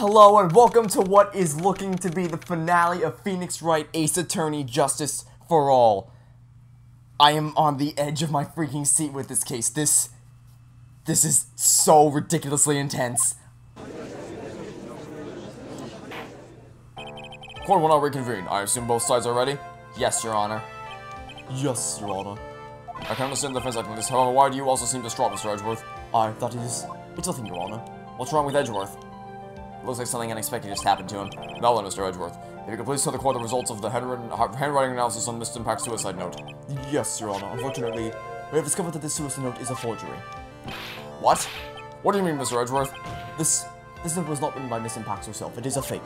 Hello and welcome to what is looking to be the finale of Phoenix Wright Ace Attorney Justice for All. I am on the edge of my freaking seat with this case. This is so ridiculously intense. Court will now reconvene. I assume both sides are ready? Yes, Your Honor. Yes, Your Honor. I can understand the defense acting this. However, why do you also seem distraught, Mr. Edgeworth? It's nothing, Your Honor. What's wrong with Edgeworth? Looks like something unexpected just happened to him. Now then, Mr. Edgeworth, if you could please tell the court the results of the handwriting analysis on Mr. Impact's suicide note. Yes, Your Honor. Unfortunately, we have discovered that this suicide note is a forgery. What? What do you mean, Mr. Edgeworth? This note was not written by Miss Impact herself. It is a fake.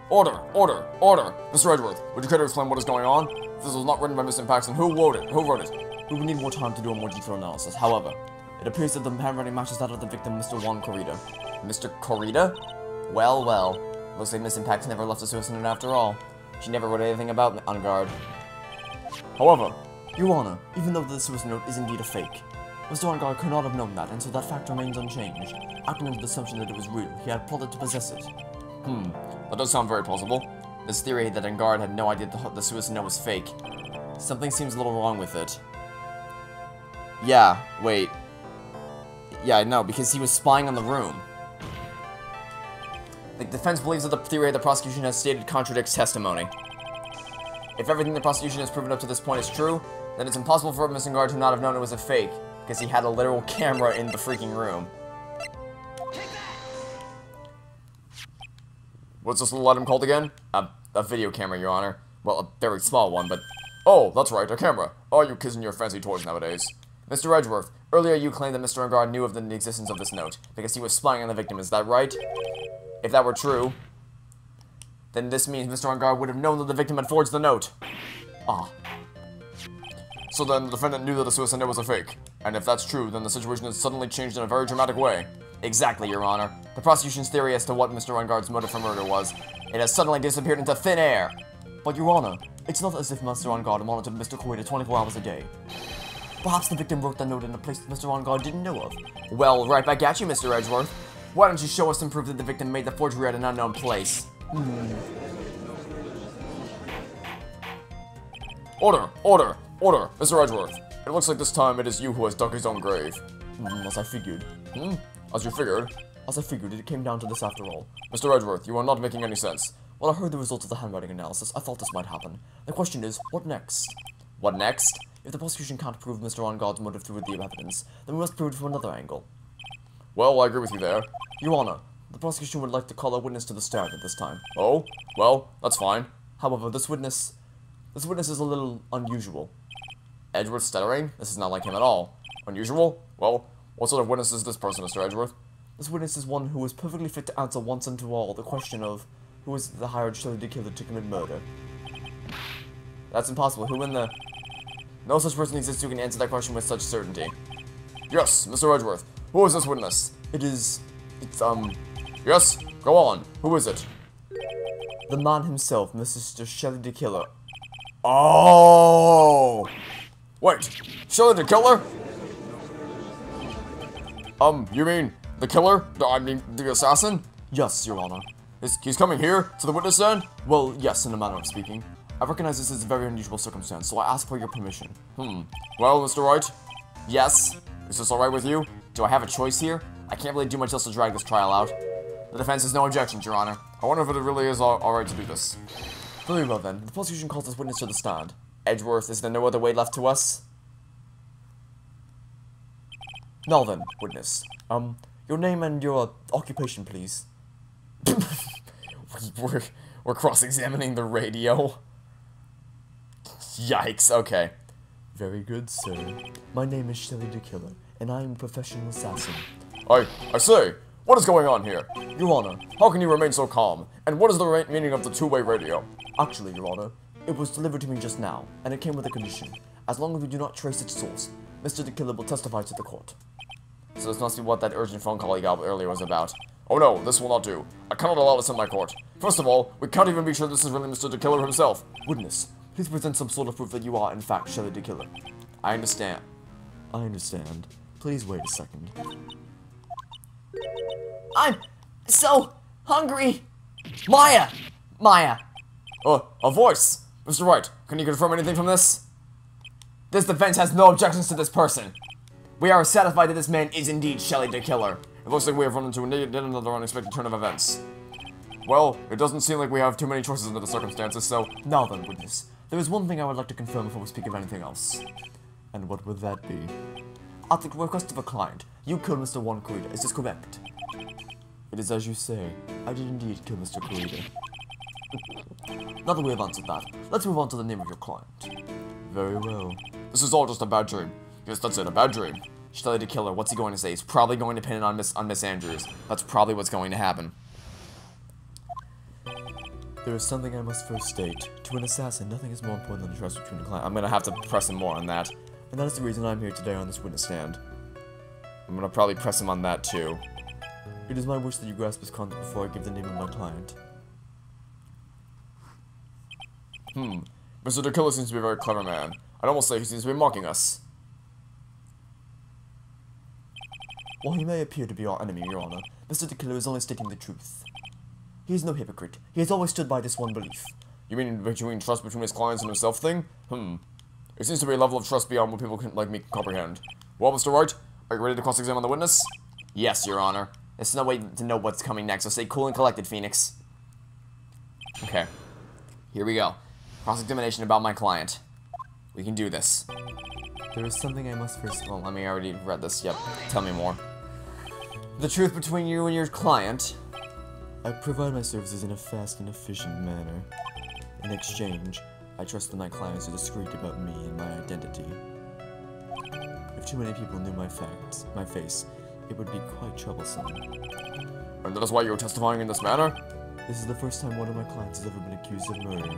Order! Order! Order! Mr. Edgeworth, would you care to explain what is going on? If this was not written by Miss Impact, then who wrote it? Who wrote it? We would need more time to do a more detailed analysis. However, it appears that the handwriting matches that of the victim, Mr. Juan Corrida. Mr. Corrida? Well, well. Looks like Miss Impact never left a suicide note after all. She never wrote anything about On Guard. However, Your Honor, even though the suicide note is indeed a fake, Mr. On Guard could not have known that, and so that fact remains unchanged. Acting under the assumption that it was real, he had plotted to possess it. That does sound very plausible. This theory that On Guard had no idea the suicide note was fake. Something seems a little wrong with it. Yeah, wait. Yeah, no, because he was spying on the room. The defense believes that the theory the prosecution has stated contradicts testimony. If everything the prosecution has proven up to this point is true, then it's impossible for Mr. Guard to not have known it was a fake, because he had a literal camera in the freaking room. What's this little item called again? A video camera, Your Honor. Well, a very small one, but... Oh, that's right, a camera. Oh, you kids and your fancy toys nowadays. Mr. Edgeworth, earlier you claimed that Mr. Guard knew of the existence of this note, because he was spying on the victim, is that right? If that were true, then this means Mr. Guard would have known that the victim had forged the note. Ah. So then the defendant knew that the suicide note was a fake. And if that's true, then the situation has suddenly changed in a very dramatic way. Exactly, Your Honor. The prosecution's theory as to what Mr. Guard's motive for murder was, it has suddenly disappeared into thin air. But Your Honor, it's not as if Mr. Guard monitored Mr. Corrida 24 hours a day. Perhaps the victim wrote that note in a place that Mr. Guard didn't know of. Well, right back at you, Mr. Edgeworth. Why don't you show us some proof that the victim made the forgery at an unknown place? Order! Order! Order! Mr. Edgeworth, it looks like this time it is you who has dug his own grave. As I figured. As you figured? As I figured, it came down to this after all. Mr. Edgeworth, you are not making any sense. When I heard the results of the handwriting analysis, I thought this might happen. The question is, what next? What next? If the prosecution can't prove Mr. Guard's motive through the evidence, then we must prove it from another angle. Well, I agree with you there. Your Honor, the prosecution would like to call a witness to the stand at this time. Oh? Well, that's fine. However, this witness is a little unusual. Edgeworth stuttering? This is not like him at all. Unusual? Well, what sort of witness is this person, Mr. Edgeworth? This witness is one who is perfectly fit to answer once and to all the question of who is the hired Shelley killer to commit murder. That's impossible. Who in the... No such person exists who can answer that question with such certainty. Yes, Mr. Edgeworth. Who is this witness? It's Yes? Go on. Who is it? The man himself, Mr. Shelley the Killer. Oh! Wait. Shelley the Killer? You mean the killer? I mean, the assassin? Yes, Your Honor. He's coming here to the witness stand? Well, yes, in a manner of speaking. I recognize this is a very unusual circumstance, so I ask for your permission. Well, Mr. Wright? Yes? Is this alright with you? Do I have a choice here? I can't really do much else to drag this trial out. The defense has no objections, Your Honor. I wonder if it really is alright to do this. Very well then, the prosecution calls this witness to the stand. Edgeworth, is there no other way left to us? Now then, witness. Your name and your occupation, please. We're cross-examining the radio. Yikes, okay. Very good, sir. My name is Shelley the Killer, and I am a professional assassin. I say, what is going on here? Your Honor, how can you remain so calm? And what is the meaning of the two-way radio? Actually, Your Honor, it was delivered to me just now, and it came with a condition. As long as we do not trace its source, Mr. the Killer will testify to the court. So this must be what that urgent phone call he got earlier was about. Oh no, this will not do. I cannot allow this in my court. First of all, we can't even be sure this is really Mr. the Killer himself. Witness, please present some sort of proof that you are, in fact, Shelley the Killer. I understand. Please wait a second. I'm so hungry. Maya! Maya! A voice! Mr. Wright, can you confirm anything from this? This defense has no objections to this person. We are satisfied that this man is indeed Shelley the Killer. It looks like we have run into another unexpected turn of events. Well, it doesn't seem like we have too many choices under the circumstances, so... Now then, witness, there is one thing I would like to confirm before we speak of anything else. And what would that be? At the request of a client, you killed Mr. Juan Corrida, is this correct? It is as you say. I did indeed kill Mr. Corrida. Now that we have answered that, let's move on to the name of your client. Very well. This is all just a bad dream. Yes, that's it, a bad dream. Shelley the Killer, what's he going to say? He's probably going to pin it on Miss Andrews. That's probably what's going to happen. There is something I must first state. To an assassin, nothing is more important than the trust between the client. I'm gonna have to press him more on that. And that is the reason I'm here today on this witness stand. I'm gonna probably press him on that too. It is my wish that you grasp this concept before I give the name of my client. Mr. the Killer seems to be a very clever man. I'd almost say he seems to be mocking us. While he may appear to be our enemy, Your Honor, Mr. the Killer is only stating the truth. He is no hypocrite. He has always stood by this one belief. You mean between trust between his clients and himself thing? It seems to be a level of trust beyond what people like me can comprehend. Well, Mr. Wright, are you ready to cross-examine the witness? Yes, Your Honor. There's no way to know what's coming next, so stay cool and collected, Phoenix. Okay. Here we go. Cross-examination about my client. We can do this. There is something I must first... Well, I mean, I already read this. Yep. Tell me more. The truth between you and your client. I provide my services in a fast and efficient manner. In exchange, I trust that my clients are discreet about me and my identity. If too many people knew my face, it would be quite troublesome. And that is why you are testifying in this manner? This is the first time one of my clients has ever been accused of murder.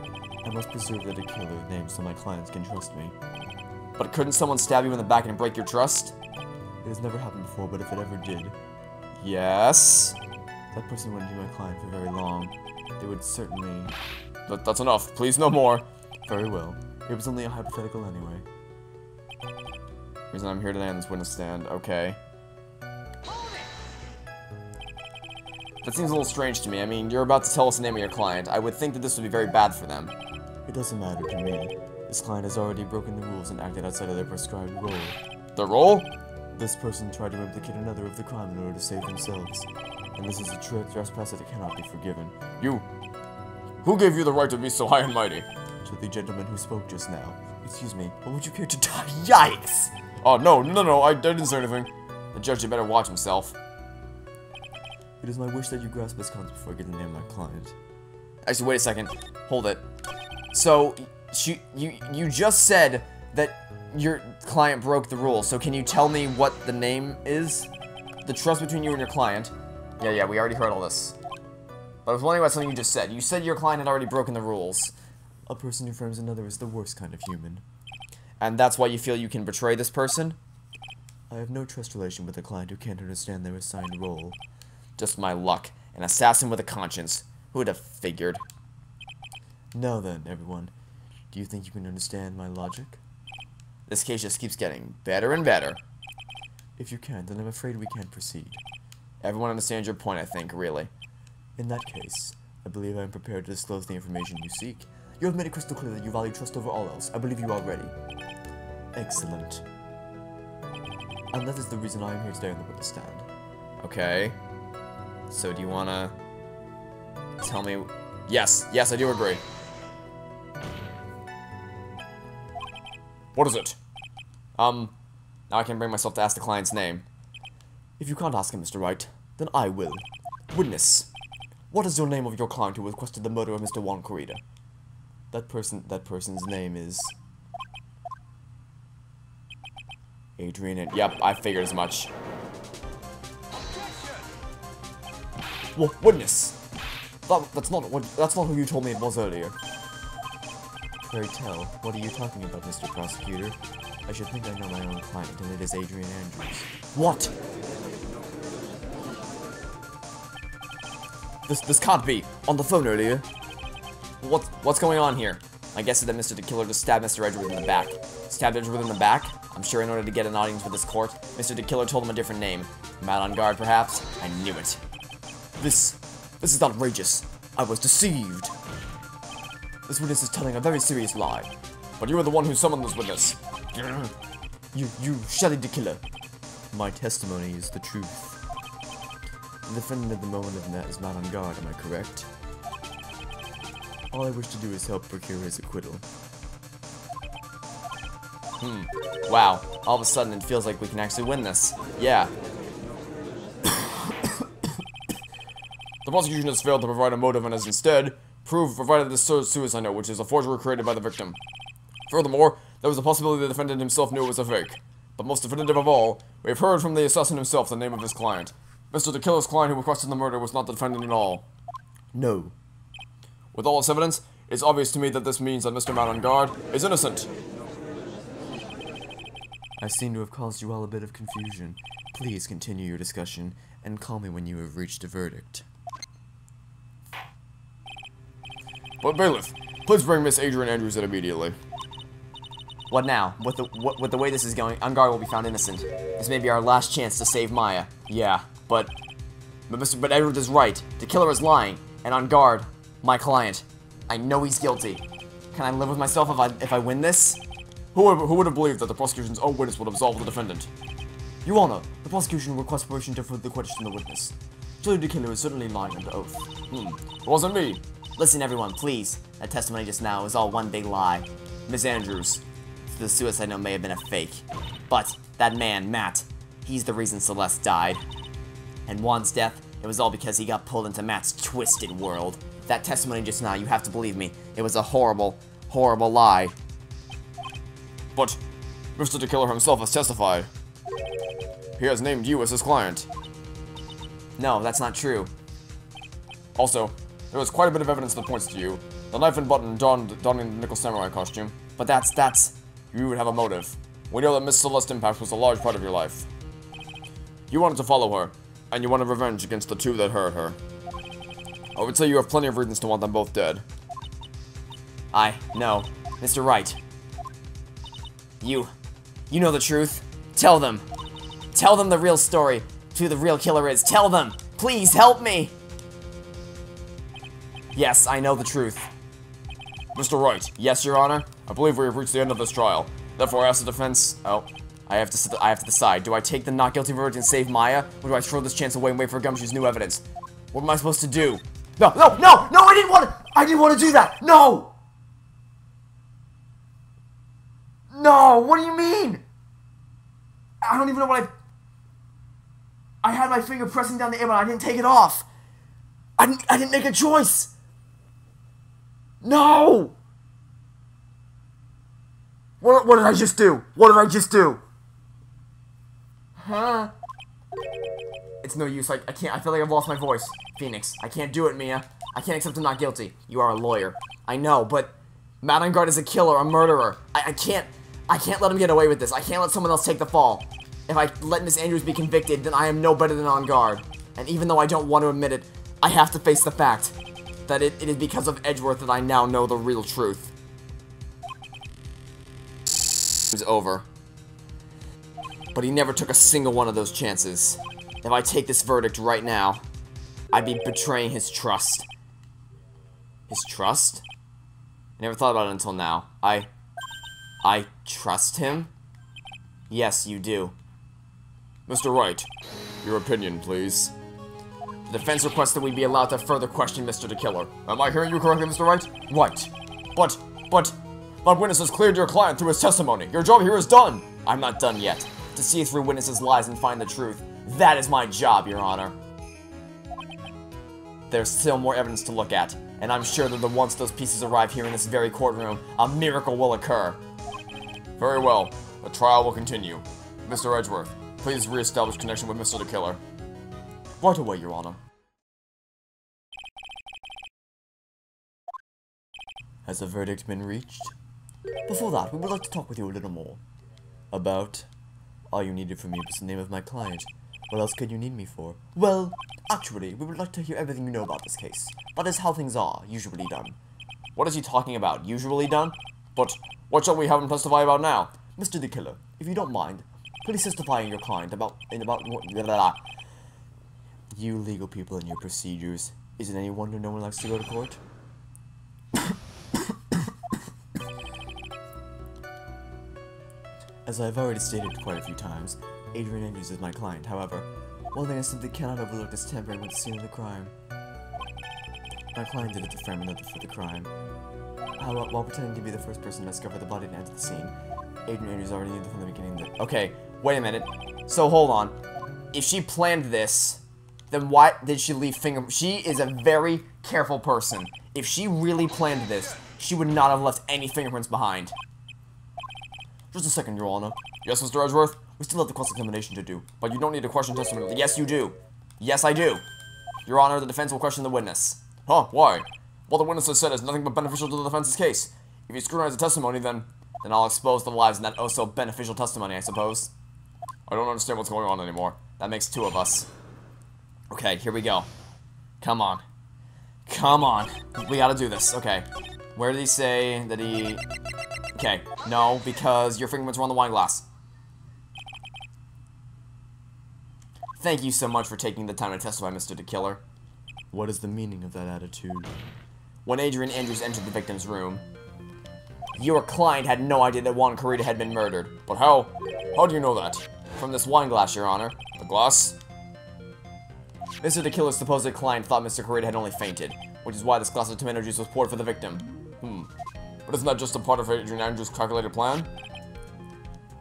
I must preserve the killer's name so my clients can trust me. But couldn't someone stab you in the back and break your trust? It has never happened before, but if it ever did... Yes? That person wouldn't be my client for very long. They would certainly... That's enough. Please, no more. Very well. It was only a hypothetical anyway. Reason I'm here today on this witness stand. Okay. That seems a little strange to me. I mean, you're about to tell us the name of your client. I would think that this would be very bad for them. It doesn't matter to me. This client has already broken the rules and acted outside of their prescribed role. The role? This person tried to implicate another of the crime in order to save themselves. And this is a trespass that cannot be forgiven. You! Who gave you the right to be so high and mighty? To the gentleman who spoke just now. Excuse me, but would you care to die? Yikes! Oh, no, I didn't say anything. The judge had better watch himself. It is my wish that you grasp this concept before I get the name of my client. Actually, wait a second. Hold it. So, you just said that your client broke the rules, so can you tell me what the name is? The trust between you and your client. Yeah, we already heard all this. But I was wondering about something you just said. You said your client had already broken the rules. A person who frames another is the worst kind of human. And that's why you feel you can betray this person? I have no trust relation with a client who can't understand their assigned role. Just my luck. An assassin with a conscience. Who would have figured? Now then, everyone. Do you think you can understand my logic? This case just keeps getting better and better. If you can't, then I'm afraid we can't proceed. Everyone understands your point, I think, really. In that case, I believe I am prepared to disclose the information you seek. You have made it crystal clear that you value trust over all else. I believe you are ready. Excellent. And that is the reason I am here today on the witness stand. Okay. So do you wanna tell me? Yes, I do agree. What is it? Now I can bring myself to ask the client's name. If you can't ask him, Mr. Wright, then I will. Witness, what is your name of your client who requested the murder of Mr. Juan Corrida? That person's name is... Adrian and... Yep, I figured as much. Witness! That's not who you told me it was earlier. Pray tell, what are you talking about, Mr. Prosecutor? I should think I know my own client, and it is Adrian Andrews. What? This can't be. On the phone earlier. What's going on here? My guess is that Mr. the Killer just stabbed Mr. Edgeworth in the back. Stabbed Edgeworth in the back? I'm sure in order to get an audience with this court. Mr. the Killer told him a different name. Mad on guard, perhaps? I knew it. This is outrageous. I was deceived. This witness is telling a very serious lie. But you were the one who summoned this witness. You Shelly the Killer. My testimony is the truth. The defendant at the moment of that is not on guard, am I correct? All I wish to do is help procure his acquittal. Wow. All of a sudden it feels like we can actually win this. Yeah. The prosecution has failed to provide a motive and has instead provided this suicide note, which is a forgery created by the victim. Furthermore, there was a possibility the defendant himself knew it was a fake. But most definitive of all, we have heard from the assassin himself the name of his client. Mr. the Killer's client who requested the murder was not the defendant at all. No. With all this evidence, it's obvious to me that this means that Mr. Man on Guard is innocent. I seem to have caused you all a bit of confusion. Please continue your discussion, and call me when you have reached a verdict. But bailiff, please bring Miss Adrian Andrews in immediately. What now? With the way this is going, On Guard will be found innocent. This may be our last chance to save Maya. Yeah, but Edward is right. The killer is lying, and On Guard, my client. I know he's guilty. Can I live with myself if I win this? Who would have believed that the prosecution's own witness would absolve the defendant? Your Honor, the prosecution requests permission to further question the witness. Surely the killer is certainly lying under oath. It wasn't me. Listen, everyone, please. That testimony just now is all one big lie. Miss Andrews, the suicide note may have been a fake. But that man, Matt, he's the reason Celeste died. And Juan's death, it was all because he got pulled into Matt's twisted world. That testimony just now, you have to believe me. It was a horrible, horrible lie. But Mr. the Killer himself has testified. He has named you as his client. No, that's not true. Also, there is quite a bit of evidence that points to you. The knife and button donning the Nickel Samurai costume. But that's... You would have a motive. We know that Miss Celeste Impact was a large part of your life. You wanted to follow her, and you wanted revenge against the two that hurt her. I would say you have plenty of reasons to want them both dead. No. Mr. Wright. You know the truth. Tell them. Tell them the real story. Who the real killer is. Tell them. Please help me. Yes, I know the truth. Mr. Wright. Yes, Your Honor. I believe we have reached the end of this trial. Therefore, I ask the defense. I have to decide. Do I take the not guilty verdict and save Maya, or do I throw this chance away and wait for Gumshoe's new evidence? What am I supposed to do? No! I didn't want to do that. No. No, what do you mean? I don't even know what I had my finger pressing down the air, but I didn't take it off. I didn't make a choice. No. What did I just do? What did I just do? Huh? It's no use. I can't. I feel like I've lost my voice. Phoenix, I can't do it, Mia. I can't accept I'm not guilty. You are a lawyer. I know, but Mad on Guard is a killer, a murderer. I can't let him get away with this. I can't let someone else take the fall. If I let Miss Andrews be convicted, then I am no better than On Guard. And even though I don't want to admit it, I have to face the fact that it is because of Edgeworth that I now know the real truth. It was over. But he never took a single one of those chances. If I take this verdict right now, I'd be betraying his trust. His trust? I never thought about it until now. I trust him? Yes, you do. Mr. Wright, your opinion, please. The defense requests that we be allowed to further question Mr. the Killer. Am I hearing you correctly, Mr. Wright? Right. But witnesses cleared your client through his testimony. Your job here is done. I'm not done yet. To see through witnesses' lies and find the truth. That is my job, Your Honor. There's still more evidence to look at, and I'm sure that once those pieces arrive here in this very courtroom, a miracle will occur. Very well. The trial will continue. Mr. Edgeworth, please re-establish connection with Mr. the Killer. Right away, Your Honor. Has a verdict been reached? Before that, we would like to talk with you a little more. About? All you needed from me was the name of my client. What else could you need me for? Well, actually, we would like to hear everything you know about this case. That is how things are, usually done. What is he talking about? Usually done? But what shall we have him testify about now? Mr. the Killer, if you don't mind, Please testify in your client about blah, blah. You legal people and your procedures. Is it any wonder no one likes to go to court? As I have already stated quite a few times, Adrian Andrews is my client. However, one thing I simply cannot overlook is tampering with the scene of the crime. My client did it to frame another for the crime. While pretending to be the first person to discover the body and enter the scene, Adrian Andrews already knew from the beginning that— Okay, wait a minute. So hold on. If she planned this, then why did she leave fingerprints? She is a very careful person. If she really planned this, she would not have left any fingerprints behind. Just a second, Your Honor. Yes, Mr. Edgeworth? We still have the cross-examination to do, but you don't need to question testimony. Yes, you do. Yes, I do. Your Honor, the defense will question the witness. Huh? Why? What the witness has said is nothing but beneficial to the defense's case. If you scrutinize the testimony, then I'll expose the lies in that oh-so-beneficial testimony, I suppose. I don't understand what's going on anymore. That makes two of us. Okay, here we go. Come on. Come on. We gotta do this. Okay. Where did he say that he... Okay, no, because your fingerprints were on the wine glass. Thank you so much for taking the time to testify, Mr. DeKiller. What is the meaning of that attitude? When Adrian Andrews entered the victim's room, your client had no idea that Juan Carita had been murdered. But how? How do you know that? From this wine glass, Your Honor. The glass? Mr. DeKiller's supposed client thought Mr. Carita had only fainted, which is why this glass of tomato juice was poured for the victim. But isn't that just a part of Adrian Andrews' calculated plan?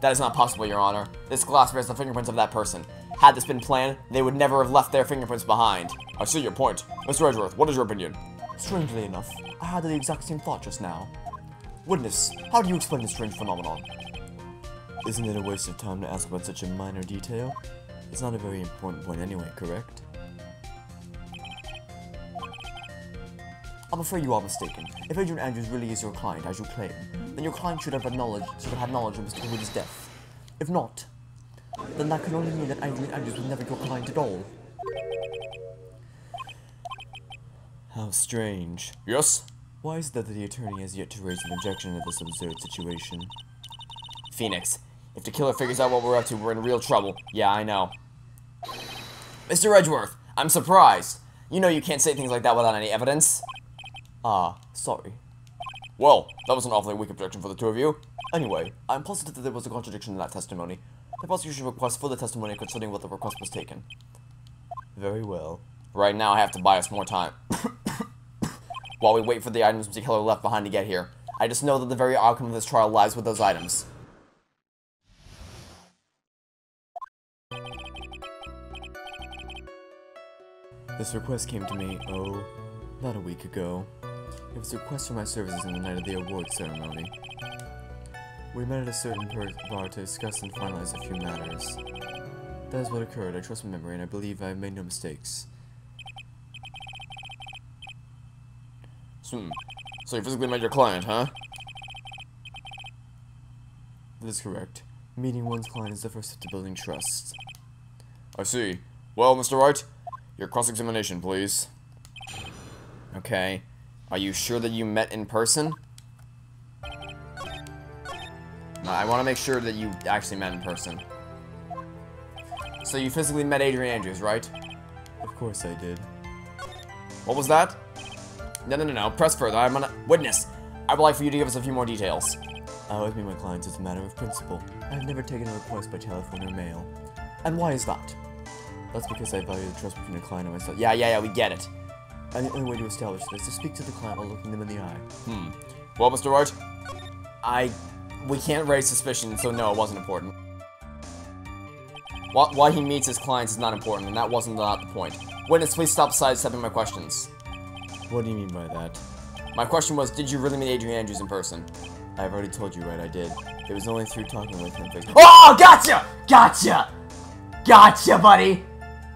That is not possible, Your Honor. This glass bears the fingerprints of that person. Had this been planned, they would never have left their fingerprints behind. I see your point. Mr. Edgeworth, what is your opinion? Strangely enough, I had the exact same thought just now. Witness, how do you explain this strange phenomenon? Isn't it a waste of time to ask about such a minor detail? It's not a very important point anyway, correct? I'm afraid you are mistaken. If Adrian Andrews really is your client, as you claim, then your client should have had knowledge of Mr. Carita's death. If not, then that can only mean that Adrian Andrews was never your client at all. How strange. Yes? Why is it that the attorney has yet to raise an objection to this absurd situation? Phoenix, if the killer figures out what we're up to, we're in real trouble. Yeah, I know. Mr. Edgeworth, I'm surprised. You know you can't say things like that without any evidence. Sorry. Well, that was an awfully weak objection for the two of you. Anyway, I'm positive that there was a contradiction in that testimony. The prosecution requests further testimony concerning what the request was taken. Very well. Right now I have to buy us more time. While we wait for the items Mr. Killer left behind to get here. I just know that the very outcome of this trial lies with those items. This request came to me, about a week ago. It was a request for my services on the night of the awards ceremony. We met at a certain bar to discuss and finalize a few matters. That is what occurred. I trust my memory, and I believe I have made no mistakes. So you physically met your client, huh? That is correct. Meeting one's client is the first step to building trust. I see. Well, Mr. Wright, your cross-examination, please. Okay. Are you sure that you met in person? I want to make sure that you actually met in person. So you physically met Adrian Andrews, right? Of course I did. What was that? No. Press further. I'm gonna... Witness! I would like for you to give us a few more details. I always meet my clients as a matter of principle. I have never taken a request by telephone or mail. And why is that? That's because I value the trust between a client and myself. Yeah, we get it. And the only way to establish this is to speak to the client while looking them in the eye. Well, Mr. Wright? We can't raise suspicion, so no, it wasn't important. Why he meets his clients is not important, and that wasn't the point. Witness, please stop sidestepping my questions. What do you mean by that? My question was, did you really meet Adrian Andrews in person? I've already told you, right, I did. It was only through talking with him face-to-face. Oh, gotcha! Gotcha, buddy!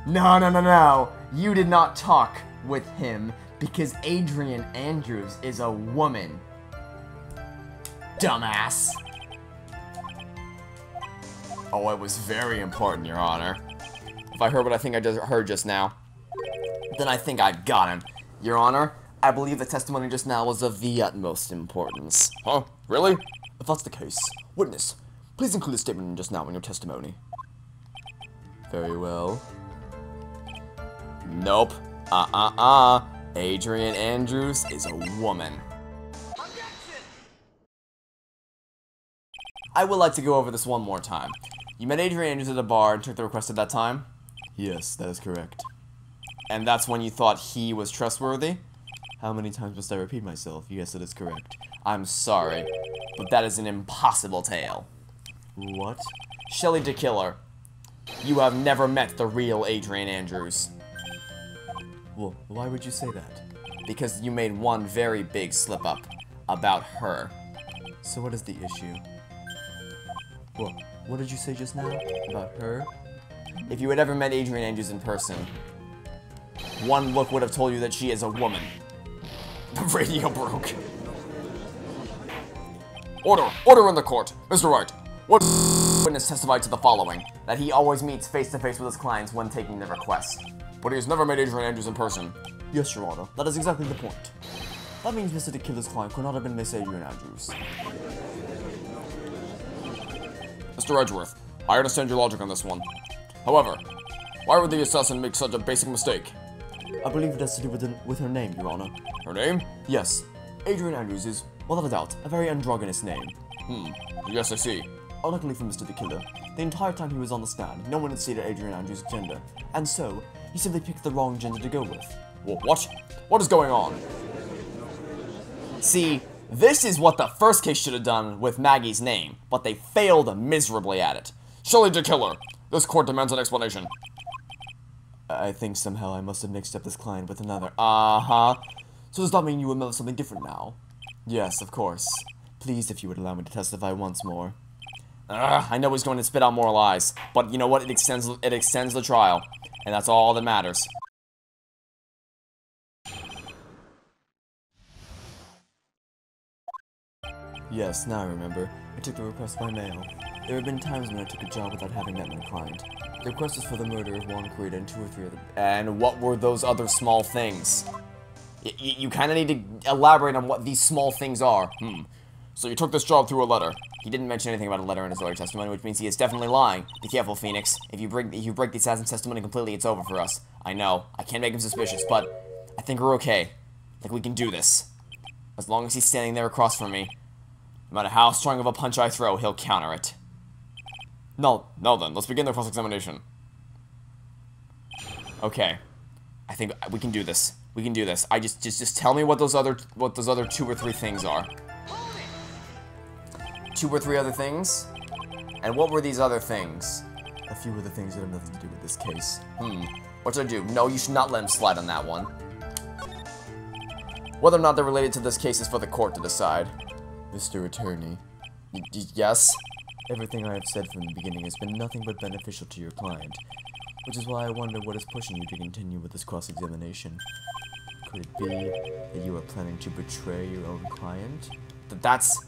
No. You did not talk with him because Adrian Andrews is a woman. Dumbass. Oh, it was very important, Your Honor. If I heard what I think I just heard just now, then I think I've got him. Your Honor, I believe the testimony just now was of the utmost importance. Huh? Really? If that's the case, witness, Please include a statement just now in your testimony. Very well. Nope. Adrian Andrews is a woman. I would like to go over this one more time. You met Adrian Andrews at a bar and took the request at that time? Yes, that is correct. And that's when you thought he was trustworthy? How many times must I repeat myself? Yes, that is correct. I'm sorry, but that is an impossible tale. What? Shelley DeKiller, you have never met the real Adrian Andrews. Well, why would you say that? Because you made one very big slip-up about her. So what is the issue? Well, what did you say just now? About her? If you had ever met Adrian Andrews in person, one look would have told you that she is a woman. The radio broke. Order! Order in the court! Mr. Wright, what witness testified to the following, that he always meets face-to-face with his clients when taking their request. But he has never met Adrian Andrews in person. Yes, Your Honor. That is exactly the point. That means Mr. DeKiller's client could not have been Miss Adrian Andrews. Mr. Edgeworth, I understand your logic on this one. However, why would the assassin make such a basic mistake? I believe it has to do with her name, Your Honor. Her name? Yes. Adrian Andrews is, without a doubt, a very androgynous name. Yes, I see. Luckily for Mr. DeKiller, the entire time he was on the stand, no one had stated Adrian Andrews' gender, and so, he simply picked the wrong gender to go with. What? What is going on? See, this is what the first case should have done with Maggie's name, but they failed miserably at it. Shelley DeKiller, this court demands an explanation. I think somehow I must have mixed up this client with another. So does that mean you will know something different now? Yes, of course. Please, if you would allow me to testify once more. I know he's going to spit out more lies, but you know what? It extends the trial, and that's all that matters. Yes, now I remember. I took the request by mail. There have been times when I took a job without having met my client. The request was for the murder of Juan Corrida and 2 or 3 other... And what were those other small things? You kind of need to elaborate on what these small things are. So you took this job through a letter. He didn't mention anything about a letter in his earlier testimony, which means he is definitely lying. Be careful, Phoenix. If you break the assassin's testimony completely, it's over for us. I know. I can't make him suspicious, but I think we're okay. I think we can do this. As long as he's standing there across from me, no matter how strong of a punch I throw, he'll counter it. No then, let's begin the cross-examination. Okay. I think we can do this. We can do this. Just tell me what those other 2 or 3 things are. 2 or 3 other things? And what were these other things? A few other things that have nothing to do with this case. What should I do? No, you should not let him slide on that one. Whether or not they're related to this case is for the court to decide. Mr. Attorney. Yes? Everything I have said from the beginning has been nothing but beneficial to your client. Which is why I wonder what is pushing you to continue with this cross-examination. Could it be that you are planning to betray your own client? That's...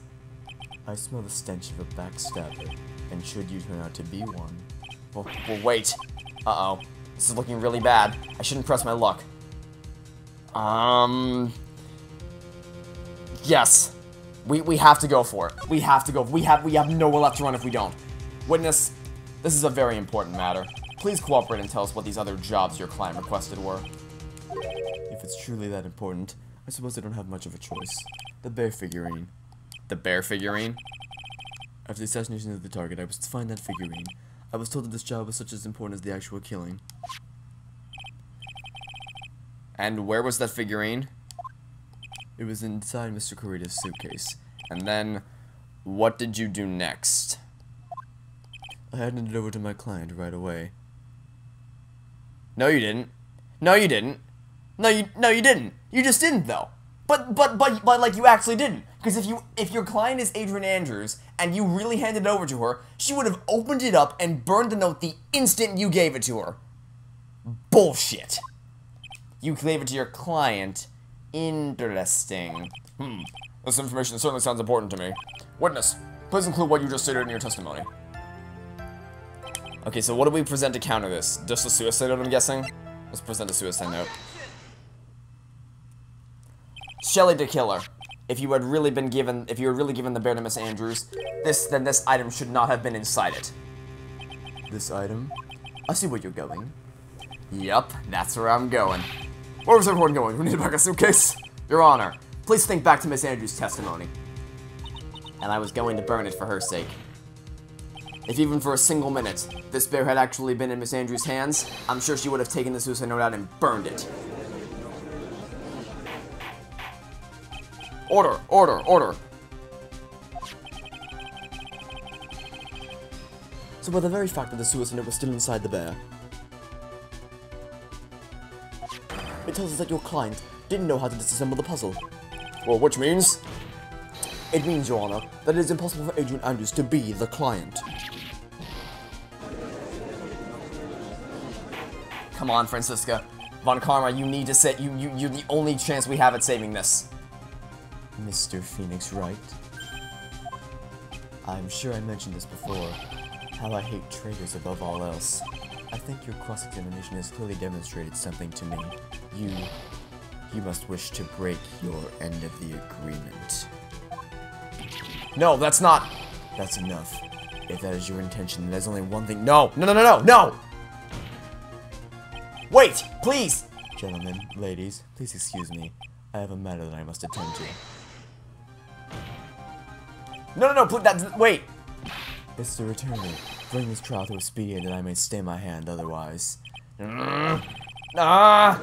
I smell the stench of a backstabber, and should you turn out to be one... Well, wait. Uh-oh. This is looking really bad. I shouldn't press my luck. Yes. We have to go for it. We have to go. We have nowhere left to run if we don't. Witness, this is a very important matter. Please cooperate and tell us what these other jobs your client requested were. If it's truly that important, I suppose I don't have much of a choice. The bear figurine. The bear figurine? After the assassination of the target, I was to find that figurine. I was told that this job was such as important as the actual killing. And where was that figurine? It was inside Mr. Corrida's suitcase. And then, what did you do next? I handed it over to my client right away. No, you didn't. No, you didn't. No, you didn't. You just didn't, though. But like, you actually didn't. Because if your client is Adrian Andrews, and you really handed it over to her, she would have opened it up and burned the note the instant you gave it to her. Bullshit. You gave it to your client. Interesting. This information certainly sounds important to me. Witness, please include what you just stated in your testimony. Okay, so what do we present to counter this? Just a suicide note, I'm guessing? Let's present a suicide note. Shelley DeKiller, if you had really given the bear to Miss Andrews, then this item should not have been inside it. This item? I see where you're going. Yup, that's where I'm going. Where was everyone going? We need to pack a suitcase? Your Honor, please think back to Miss Andrews' testimony. And I was going to burn it for her sake. If even for a single minute, this bear had actually been in Miss Andrews' hands, I'm sure she would have taken the suicide note out and burned it. Order! Order! Order! So by the very fact that the suicide note was still inside the bear, it tells us that your client didn't know how to disassemble the puzzle. Well, which means? It means, Your Honor, that it is impossible for Adrian Andrews to be the client. Come on, Francisca. Von Karma, you need to say you're the only chance we have at saving this. Mr. Phoenix Wright. I'm sure I mentioned this before, how I hate traitors above all else. I think your cross-examination has clearly demonstrated something to me. You must wish to break your end of the agreement. No, that's not... That's enough. If that is your intention, then there's only one thing— No! No, no, no, no, no! Wait! Please! Gentlemen, ladies, please excuse me. I have a matter that I must attend to. No, no, no, please, wait! It's the returner. Bring this trial to a speedy end that I may stay my hand otherwise. Ah!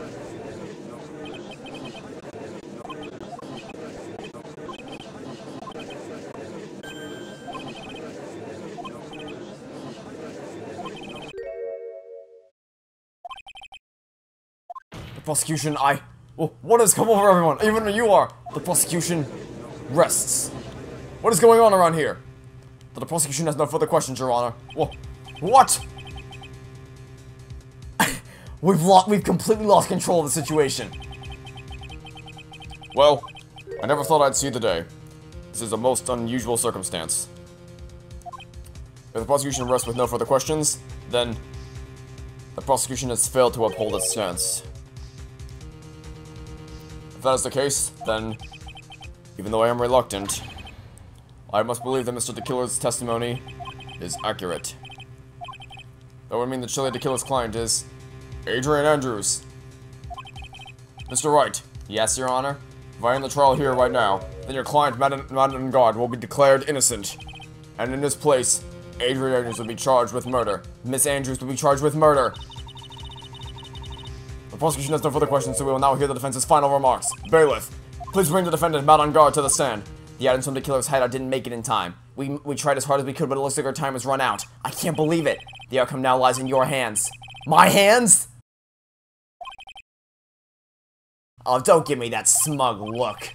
The prosecution, what has come over everyone? Even you are! The prosecution rests. What is going on around here? The prosecution has no further questions, Your Honor. What? We've completely lost control of the situation. Well, I never thought I'd see the day. This is a most unusual circumstance. If the prosecution rests with no further questions, then the prosecution has failed to uphold its stance. If that is the case, then, even though I am reluctant, I must believe that Mr. DeKiller's testimony is accurate. That would mean that Shelley DeKiller's client is Adrian Andrews. Mr. Wright. Yes, Your Honor? If I end the trial here right now, then your client, Madden God, will be declared innocent. And in his place, Adrian Andrews will be charged with murder. Miss Andrews will be charged with murder. The prosecution has no further questions, so we will now hear the defense's final remarks. Bailiff, please bring the defendant, Madden God, to the stand. The items from the killer's hideout didn't make it in time. We tried as hard as we could, but it looks like our time has run out. I can't believe it. The outcome now lies in your hands. My hands? Oh, don't give me that smug look.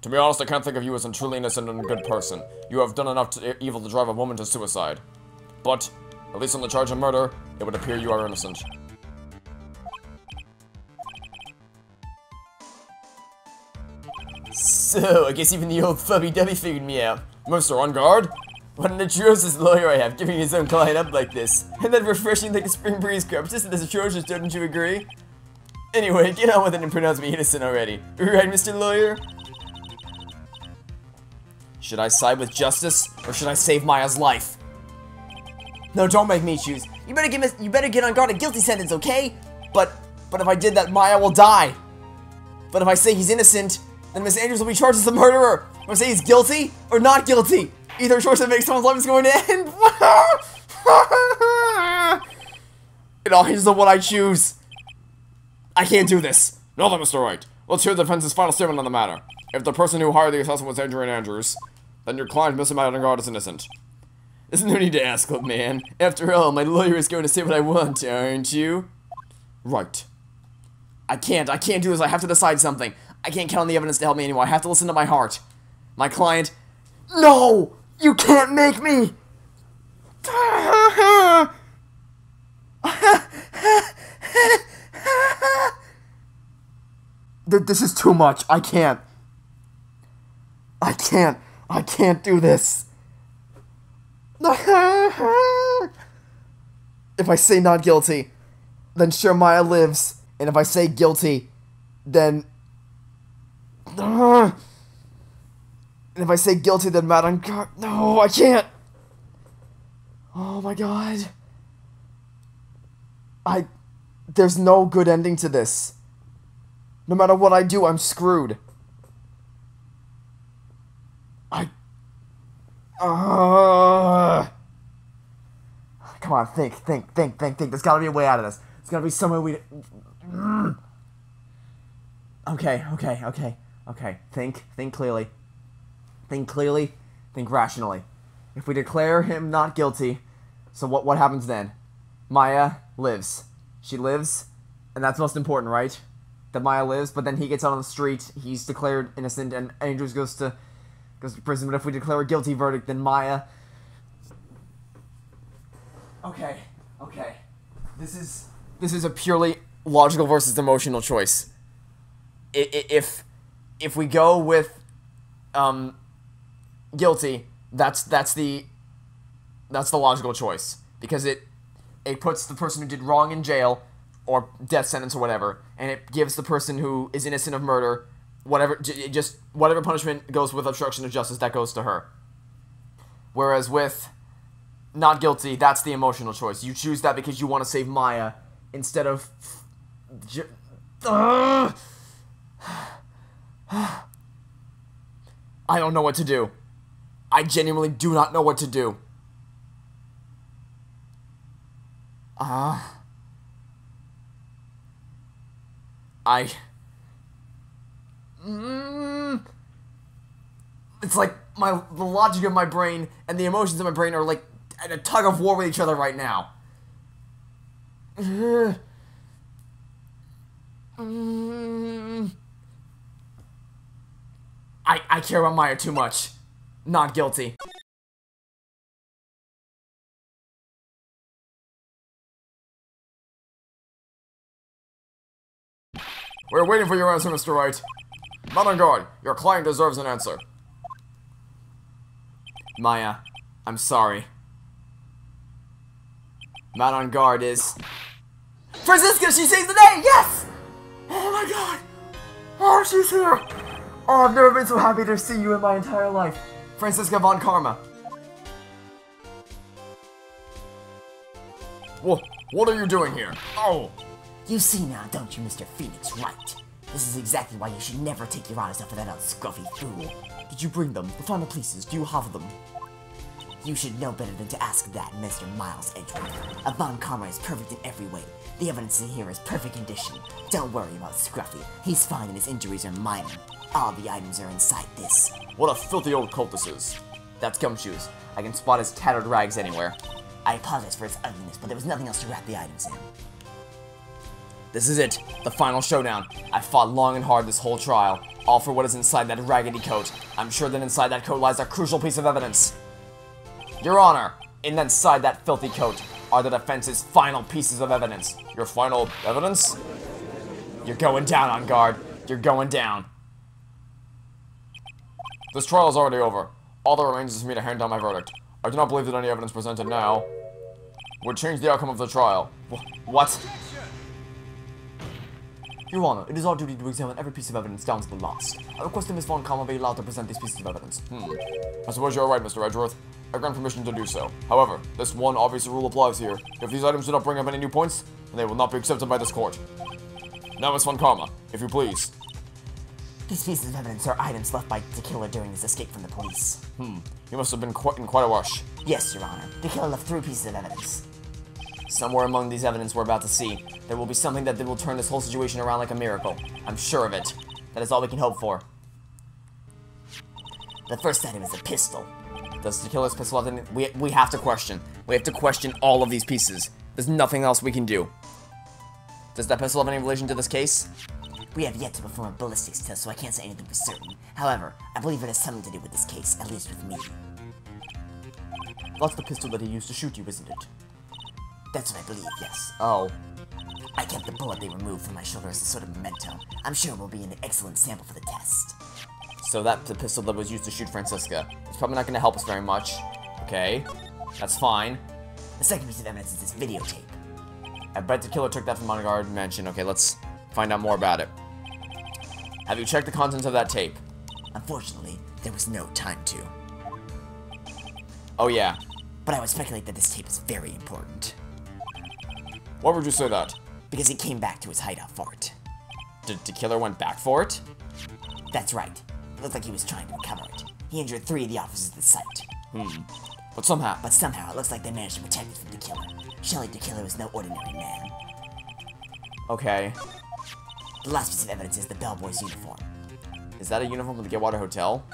To be honest, I can't think of you as a truly innocent and good person. You have done enough evil to drive a woman to suicide. But, at least on the charge of murder, it would appear you are innocent. So, I guess even the old fubby dubby figured me out. Mr. On guard? What an atrocious lawyer I have, giving his own client up like this. And then refreshing like a spring breeze corpse. Isn't this atrocious, don't you agree? Anyway, get on with it and pronounce me innocent already. Right, Mr. Lawyer? Should I side with justice, or should I save Maya's life? No, don't make me choose. You better get on guard a guilty sentence, okay? But if I did that, Maya will die. But if I say he's innocent, then Miss Andrews will be charged as the murderer. If I say he's guilty or not guilty, either choice that makes someone's life is going to end. It all hinges on what I choose. I can't do this. No then, Mr. Wright. Let's hear the defense's final statement on the matter. If the person who hired the assassin was Adrian Andrews, then your client, Mr. Madden God, is innocent. There's no need to ask, old man. After all, my lawyer is going to say what I want, aren't you? Right. I can't do this. I have to decide something. I can't count on the evidence to help me anymore. I have to listen to my heart. My client... No! You can't make me! This is too much. I can't do this. If I say not guilty, then sure Maya lives. And if I say guilty, then... And if I say guilty, then Matt on guard. No, I can't. Oh my god. There's no good ending to this. No matter what I do, I'm screwed. Come on, think. There's gotta be a way out of this. There's gotta be some way we... Okay. Think clearly. Think clearly. Think rationally. If we declare him not guilty, so what happens then? Maya lives. She lives, and that's most important, right? That Maya lives, but then he gets out on the street, he's declared innocent, and Andrews goes to prison. But if we declare a guilty verdict, then Maya... Okay. This is a purely logical versus emotional choice. If we go with guilty, that's the logical choice, because it puts the person who did wrong in jail or death sentence or whatever, and it gives the person who is innocent of murder whatever punishment goes with obstruction of justice, that goes to her. Whereas with not guilty, that's the emotional choice. You choose that because you want to save Maya instead of I don't know what to do. I genuinely do not know what to do. It's like the logic of my brain and the emotions of my brain are like at a tug of war with each other right now. I care about Maya too much. Not guilty. We're waiting for your answer, Mr. Wright. Not on guard. Your client deserves an answer. Maya, I'm sorry. Not on guard is... Francisca, she saves the day! Yes! Oh my god! Oh, she's here! Oh, I've never been so happy to see you in my entire life. Francisca von Karma. What are you doing here? Oh! You see now, don't you, Mr. Phoenix Wright? This is exactly why you should never take your eyes off of that old scruffy fool. Did you bring them? The final pieces, do you have them? You should know better than to ask that, Mr. Miles Edgeworth. A Von Karma is perfect in every way. The evidence in here is perfect condition. Don't worry about Scruffy. He's fine and his injuries are minor. All the items are inside this. What a filthy old cult this is. That's Gumshoes. I can spot his tattered rags anywhere. I apologize for its ugliness, but there was nothing else to wrap the items in. This is it, the final showdown. I fought long and hard this whole trial, all for what is inside that raggedy coat. I'm sure that inside that coat lies a crucial piece of evidence. Your Honor, inside that filthy coat are the defense's final pieces of evidence. Your final evidence? You're going down, on guard. You're going down. This trial is already over. All that remains is for me to hand down my verdict. I do not believe that any evidence presented now would change the outcome of the trial. What? Your Honor, it is our duty to examine every piece of evidence down to the last. I request that Miss Von Karma be allowed to present these pieces of evidence. I suppose you're right, Mr. Edgeworth. I grant permission to do so. However, this one obvious rule applies here. If these items do not bring up any new points, then they will not be accepted by this court. Now, Miss Von Karma, if you please. These pieces of evidence are items left by the killer during his escape from the police. You must have been in quite a rush. Yes, Your Honor. The killer left 3 pieces of evidence. Somewhere among these evidence we're about to see, there will be something that will turn this whole situation around like a miracle. I'm sure of it. That is all we can hope for. The first item is a pistol. Does the killer's pistol have any... We have to question. We have to question all of these pieces. There's nothing else we can do. Does that pistol have any relation to this case? We have yet to perform a ballistics test, so I can't say anything for certain. However, I believe it has something to do with this case, at least with me. That's the pistol that he used to shoot you, isn't it? That's what I believe, yes. Oh. I kept the bullet they removed from my shoulder as a sort of memento. I'm sure it will be an excellent sample for the test. So that's the pistol that was used to shoot Francisca. It's probably not going to help us very much. Okay. That's fine. The second piece of evidence is this videotape. I bet the killer took that from Unguard Mansion. Okay, let's find out more about it. Have you checked the contents of that tape? Unfortunately, There was no time to. Oh yeah. But I would speculate that this tape is very important. Why would you say that? Because he came back to his hideout for it. The killer went back for it? That's right. It looked like he was trying to recover it. He injured 3 of the officers at the site. But somehow... But somehow, it looks like they managed to protect it from the killer. Surely the killer was no ordinary man. Okay. The last piece of evidence is the bellboy's uniform. Is that a uniform from the Getwater Hotel?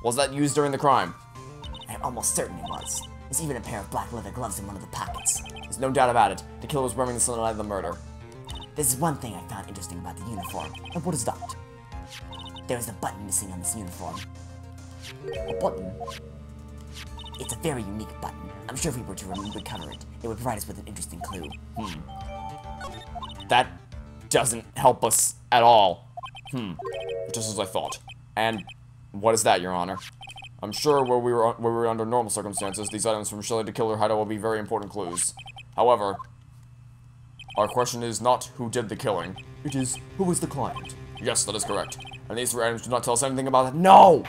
Was that used during the crime? I'm almost certain it was. There's even a pair of black leather gloves in one of the pockets. There's no doubt about it. The killer was wearing this on the night of the murder. There's one thing I found interesting about the uniform. And what is that? There's a button missing on this uniform. A button? It's a very unique button. I'm sure if we were to recover it, it would provide us with an interesting clue. That doesn't help us at all. Just as I thought. And what is that, Your Honor? I'm sure where we were under normal circumstances, these items from Shelley the Killer hideout will be very important clues. However, our question is not who did the killing. It is, who was the client? Yes, that is correct. And these 3 items do not tell us anything about that. No!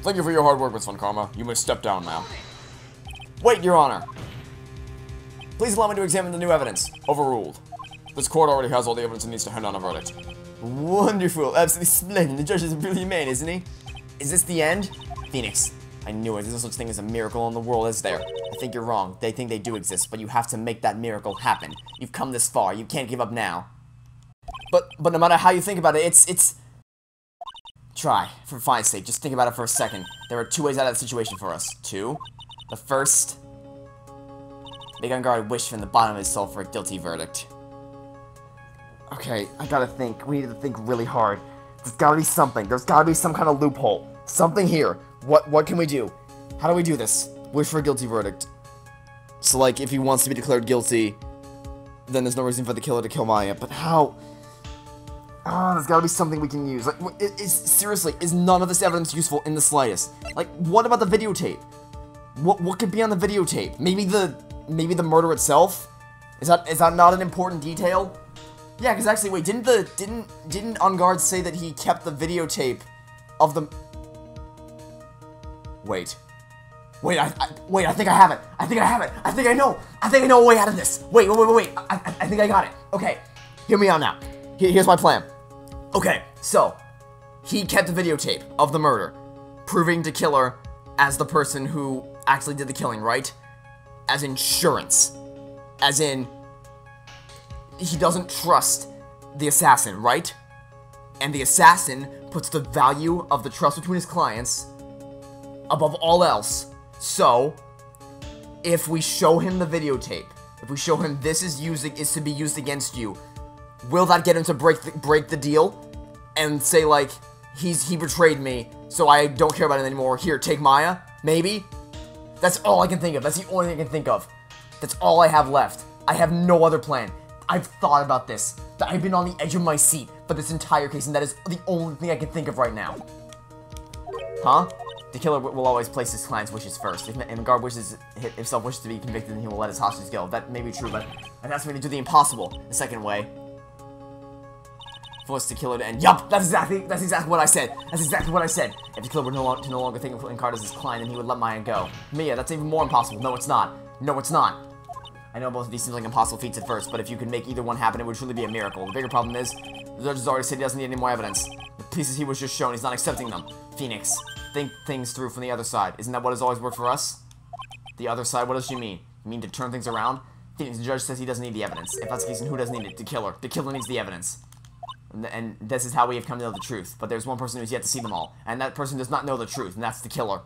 Thank you for your hard work, Miss Von Karma. You may step down now. Wait, Your Honor. Please allow me to examine the new evidence. Overruled. This court already has all the evidence it needs to hand down a verdict. Wonderful, absolutely splendid. The judge is a brilliant man, isn't he? Is this the end? Phoenix, I knew it. There's no such thing as a miracle in the world, is there? I think you're wrong. They think they do exist, but you have to make that miracle happen. You've come this far. You can't give up now. But no matter how you think about it, it's... Try, for fine's sake, just think about it for a second. There are 2 ways out of the situation for us. 2. The first... Make Unguarded wish from the bottom of his soul for a guilty verdict. Okay, I gotta think. We need to think really hard. There's gotta be something. There's gotta be some kind of loophole. Something here. What can we do? How do we do this? Wish for a guilty verdict. So, like, if he wants to be declared guilty, then there's no reason for the killer to kill Maya. But how? Ah, there's gotta be something we can use. Like, seriously, is none of this evidence useful in the slightest? Like, what about the videotape? What could be on the videotape? Maybe the murder itself? Is that not an important detail? Yeah, because actually, wait, didn't On Guard say that he kept the videotape of the... Wait, I think I have it. I think I know a way out of this. Wait. I think I got it. Okay, hear me out now. Here's my plan. Okay, so, he kept the videotape of the murder, proving the killer as the person who actually did the killing, right? As insurance. As in, he doesn't trust the assassin, right? And the assassin puts the value of the trust between his clients above all else. So, if we show him the videotape, if we show him this is to be used against you, will that get him to break the deal? And say, like, he betrayed me, so I don't care about it anymore. Here, take Maya? Maybe? That's all I can think of. That's the only thing I can think of. That's all I have left. I have no other plan. I've thought about this. I've been on the edge of my seat for this entire case, and that is the only thing I can think of right now. Huh? The killer will always place his client's wishes first. If guard himself wishes to be convicted, then he will let his hostages go. That may be true, but it asks me to do the impossible. The second way. Force the killer to end. Yup! That's exactly what I said. That's exactly what I said. If the killer were no longer think of Encard as his client, then he would let Maya go. Mia, that's even more impossible. No, it's not. No, it's not. I know both of these seem like impossible feats at first, but if you could make either one happen, it would truly be a miracle. The bigger problem is, the judge has already said he doesn't need any more evidence. The pieces he was just shown, he's not accepting them. Phoenix, think things through from the other side. Isn't that what has always worked for us? The other side, what does she mean? You mean to turn things around? Phoenix, the judge says he doesn't need the evidence. If that's the case, then who doesn't need it? The killer. The killer needs the evidence. And this is how we have come to know the truth. But there's one person who's yet to see them all. And that person does not know the truth, and that's the killer.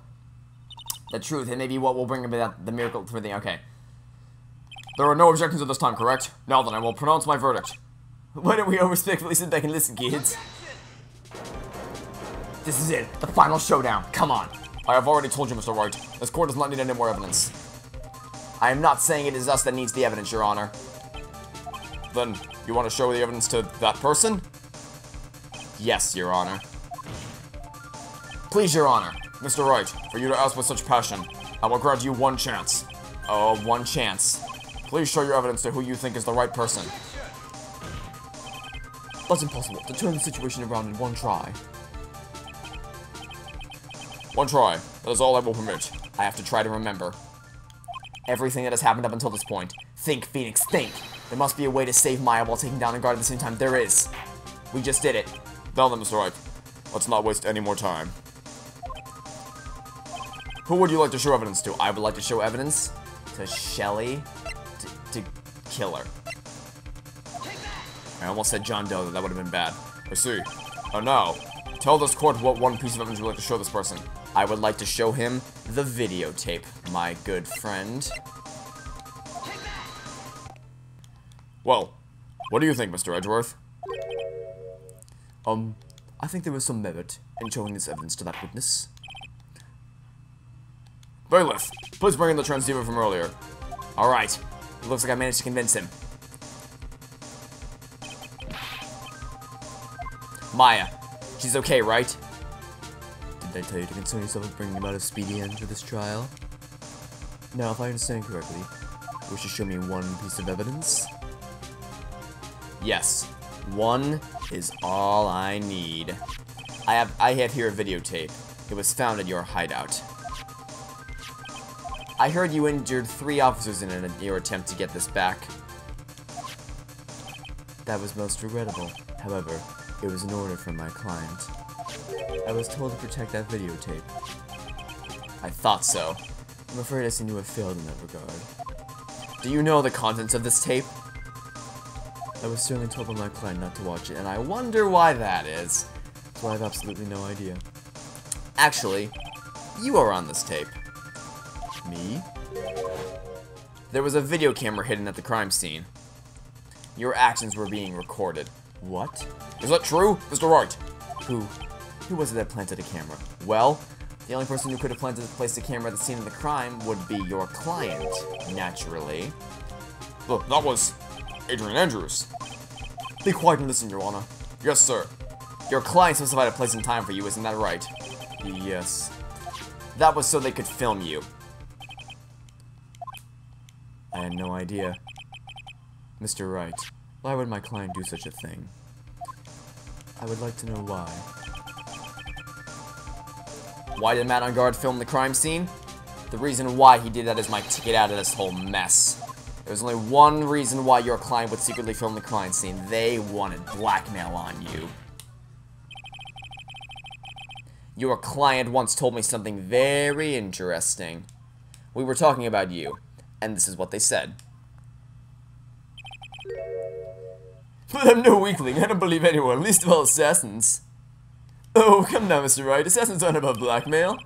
The truth, and maybe what will bring about the miracle for the... Okay. There are no objections at this time, correct? Now then, I will pronounce my verdict. Why don't we all respectfully sit back and listen, kids? This is it. The final showdown. Come on. I have already told you, Mr. Wright. This court does not need any more evidence. I am not saying it is us that needs the evidence, Your Honor. Then, you want to show the evidence to that person? Yes, Your Honor. Please, Your Honor. Mr. Wright, for you to ask with such passion, I will grant you one chance. Oh, one chance. Please show your evidence to who you think is the right person. That's impossible. To turn the situation around in one try. One try. That is all I will permit. I have to try to remember everything that has happened up until this point. Think, Phoenix, think. There must be a way to save Maya while taking down a guard at the same time. There is. We just did it. Now then, Mr. Wright. Let's not waste any more time. Who would you like to show evidence to? I would like to show evidence to Shelly to kill her. I almost said John Doe, that would have been bad. I see. Now, tell this court what one piece of evidence you would like to show this person. I would like to show him the videotape, my good friend. Well, what do you think, Mr. Edgeworth? I think there was some merit in showing this evidence to that witness. Bailiff, please bring in the transceiver from earlier. Alright, it looks like I managed to convince him. Maya, she's okay, right? Did I tell you to concern yourself with bringing about a speedy end to this trial? Now, if I understand correctly, you wish to show me one piece of evidence? Yes, one is all I need. I have here a videotape. It was found at your hideout. I heard you injured 3 officers in your attempt to get this back. That was most regrettable. However, it was an order from my client. I was told to protect that videotape. I thought so. I'm afraid I seem to have failed in that regard. Do you know the contents of this tape? I was certainly told by my client not to watch it, And I wonder why that is. so I have absolutely no idea. Actually, you are on this tape. Me? There was a video camera hidden at the crime scene. Your actions were being recorded. What? Is that true, Mr. Wright? Who was it that planted a camera? Well, the only person who could have placed a camera at the scene of the crime would be your client, naturally. Look, that was Adrian Andrews. Be quiet and listen, Your Honor. Yes, sir. Your client specified a place and time for you, isn't that right? Yes. That was so they could film you. I had no idea. Mr. Wright, why would my client do such a thing? I would like to know why. Why did Matt on guard film the crime scene? The reason why he did that is my ticket out of this whole mess. There's only one reason why your client would secretly film the crime scene. They wanted blackmail on you. Your client once told me something very interesting. We were talking about you, and this is what they said. But I'm no weakling. I don't believe anyone, least of all assassins. Oh, come now, Mr. Wright. Assassins aren't above blackmail.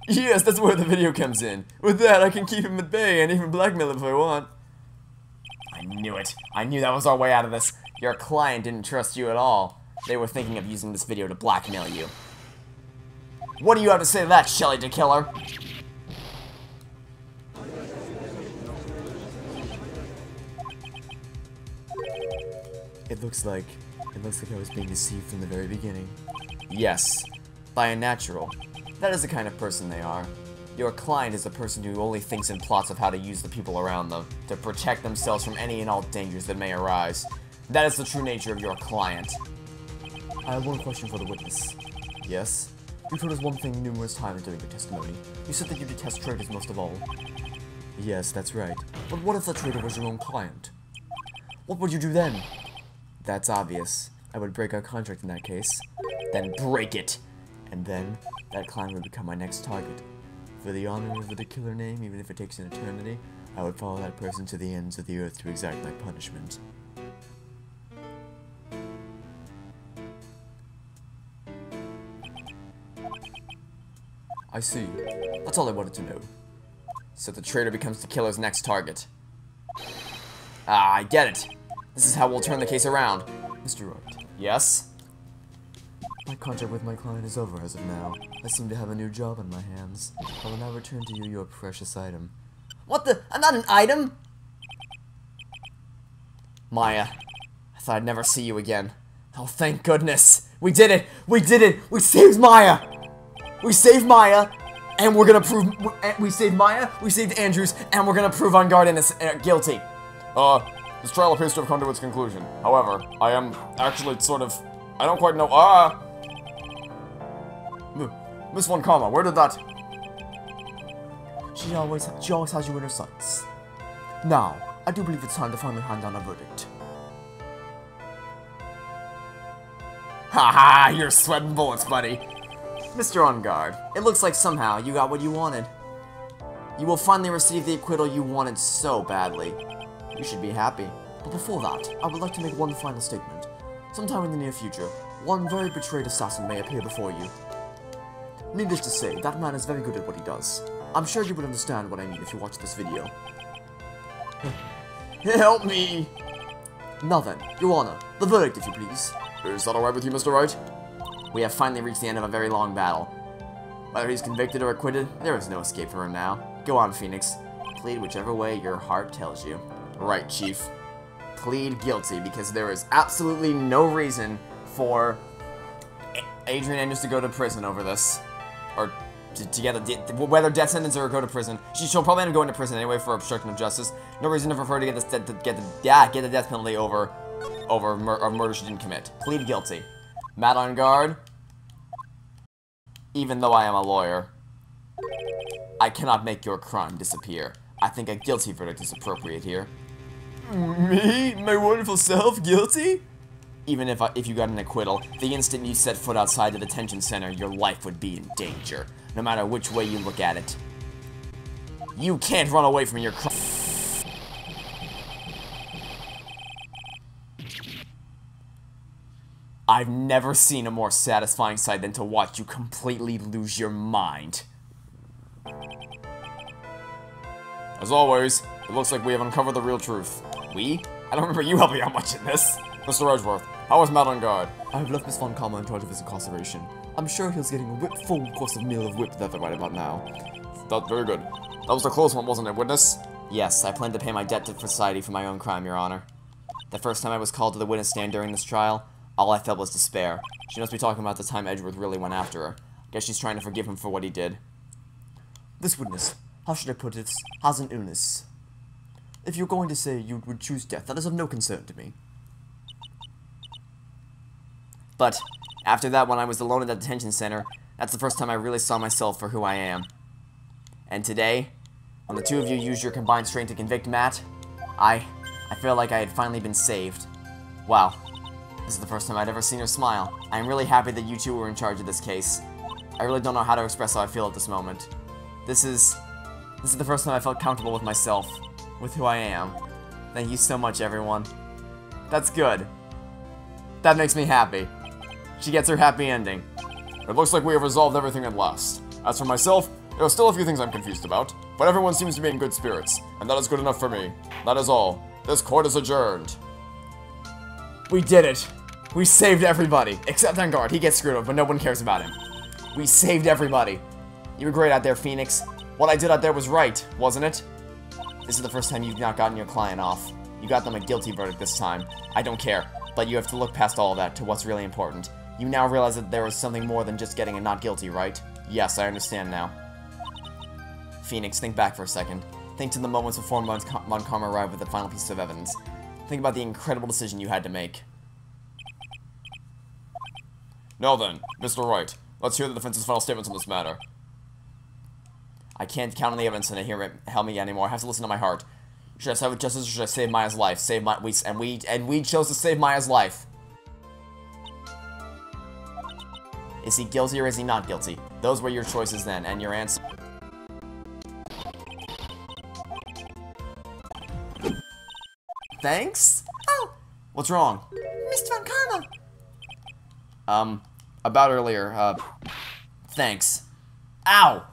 Yes, that's where the video comes in. With that, I can keep him at bay and even blackmail him if I want. I knew it. I knew that was our way out of this. Your client didn't trust you at all. They were thinking of using this video to blackmail you. What do you have to say to that, Shelly the Killer? It looks like I was being deceived from the very beginning. Yes, by a natural. That is the kind of person they are. Your client is a person who only thinks and plots of how to use the people around them to protect themselves from any and all dangers that may arise. That is the true nature of your client. I have one question for the witness. Yes? You told us one thing numerous times during your testimony. You said that you detest traitors most of all. Yes, that's right. But what if the traitor was your own client? What would you do then? That's obvious. I would break our contract in that case. Then break it. And then, that client would become my next target. For the honor of the killer name, even if it takes an eternity, I would follow that person to the ends of the earth to exact my punishment. I see. That's all I wanted to know. So the traitor becomes the killer's next target. Ah, I get it. This is how we'll turn the case around. Mr. Wright, Yes? my contract with my client is over as of now. I seem to have a new job on my hands. I will now return to you your precious item. What the? I'm not an item! Maya, I thought I'd never see you again. Oh, thank goodness. We did it! We did it! We saved Maya! We saved Maya! And we're gonna prove... We saved Maya, we saved Andrews, and we're gonna prove on guard guilty. This trial appears to have come to its conclusion. However, I am actually sort of... I don't quite know... Miss Von Karma, where did that... She always has you in her sights. Now, I do believe it's time to finally hand down a verdict. Haha, you're sweating bullets, buddy. Mr. On Guard, it looks like somehow you got what you wanted. You will finally receive the acquittal you wanted so badly. You should be happy. But before that, I would like to make one final statement. Sometime in the near future, one very betrayed assassin may appear before you. Needless to say, that man is very good at what he does. I'm sure you would understand what I mean if you watch this video. Help me! Now then, Your Honor, the verdict if you please. Is that alright with you, Mr. Wright? We have finally reached the end of a very long battle. Whether he's convicted or acquitted, there is no escape for him now. Go on, Phoenix. Plead whichever way your heart tells you. Right, Chief. Plead guilty, because there is absolutely no reason for Adrian Andrews to go to prison over this. Or to get whether death sentence or go to prison. She'll probably end up going to prison anyway for obstruction of justice. No reason for her to get the death penalty over a murder she didn't commit. Plead guilty. Matt On Guard. Even though I am a lawyer, I cannot make your crime disappear. I think a guilty verdict is appropriate here. Me? My wonderful self? Guilty? Even if you got an acquittal, the instant you set foot outside the detention center, your life would be in danger, no matter which way you look at it. You can't run away from your crime. I've never seen a more satisfying sight than to watch you completely lose your mind. As always, it looks like we have uncovered the real truth. We? I don't remember you helping out much in this. Mr. Edgeworth, how is Matt On Guard? I have left Miss Von Karma in charge of his incarceration. I'm sure he's getting a full course of meal of whip that right about now. That's very good. That was a close one, wasn't it, witness? Yes, I plan to pay my debt to society for my own crime, Your Honor. The first time I was called to the witness stand during this trial, all I felt was despair. She must be talking about the time Edgeworth really went after her. Guess she's trying to forgive him for what he did. This witness, how should I put it, has an illness. If you're going to say you would choose death, that is of no concern to me. But, after that, when I was alone at the detention center, that's the first time I really saw myself for who I am. And today, when the two of you used your combined strength to convict Matt, I felt like I had finally been saved. Wow. This is the first time I'd ever seen her smile. I am really happy that you two were in charge of this case. I really don't know how to express how I feel at this moment. This is the first time I felt comfortable with myself, with who I am. Thank you so much, everyone. That's good. That makes me happy. She gets her happy ending. It looks like we have resolved everything at last. As for myself, there are still a few things I'm confused about, but everyone seems to be in good spirits, and that is good enough for me. That is all. This court is adjourned. We did it. We saved everybody. Except On Guard. He gets screwed up, but no one cares about him. We saved everybody. You were great out there, Phoenix. What I did out there was right, wasn't it? This is the first time you've not gotten your client off. You got them a guilty verdict this time. I don't care, but you have to look past all of that to what's really important. You now realize that there was something more than just getting a not guilty, right? Yes, I understand now. Phoenix, think back for a second. Think to the moments before Von Karma arrived with the final piece of evidence. Think about the incredible decision you had to make. Now then, Mr. Wright, let's hear the defense's final statements on this matter. I can't count on the evidence and hear it help me anymore. I have to listen to my heart. Should I side with justice or should I save Maya's life? We chose to save Maya's life. Is he guilty or is he not guilty? Those were your choices then, and your answer. Thanks? Oh, What's wrong? Mr. Von Karma. About earlier, thanks. Ow!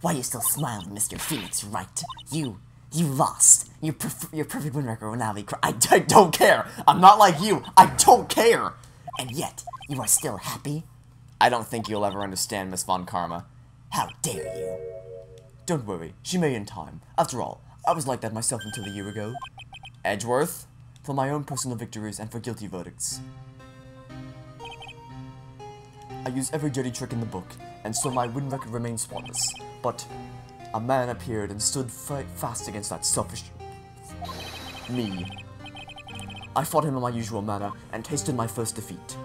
Why are you still smiling, Mr. Phoenix Wright? You lost. Your perfect win record will now be I don't care! I'm not like you! I don't care! And yet, you are still happy? I don't think you'll ever understand, Miss Von Karma. How dare you? Don't worry, she may in time. After all, I was like that myself until a year ago. Edgeworth? For my own personal victories and for guilty verdicts. I use every dirty trick in the book, and so my win record remains spotless. But a man appeared and stood fast against that selfish me. I fought him in my usual manner and tasted my first defeat.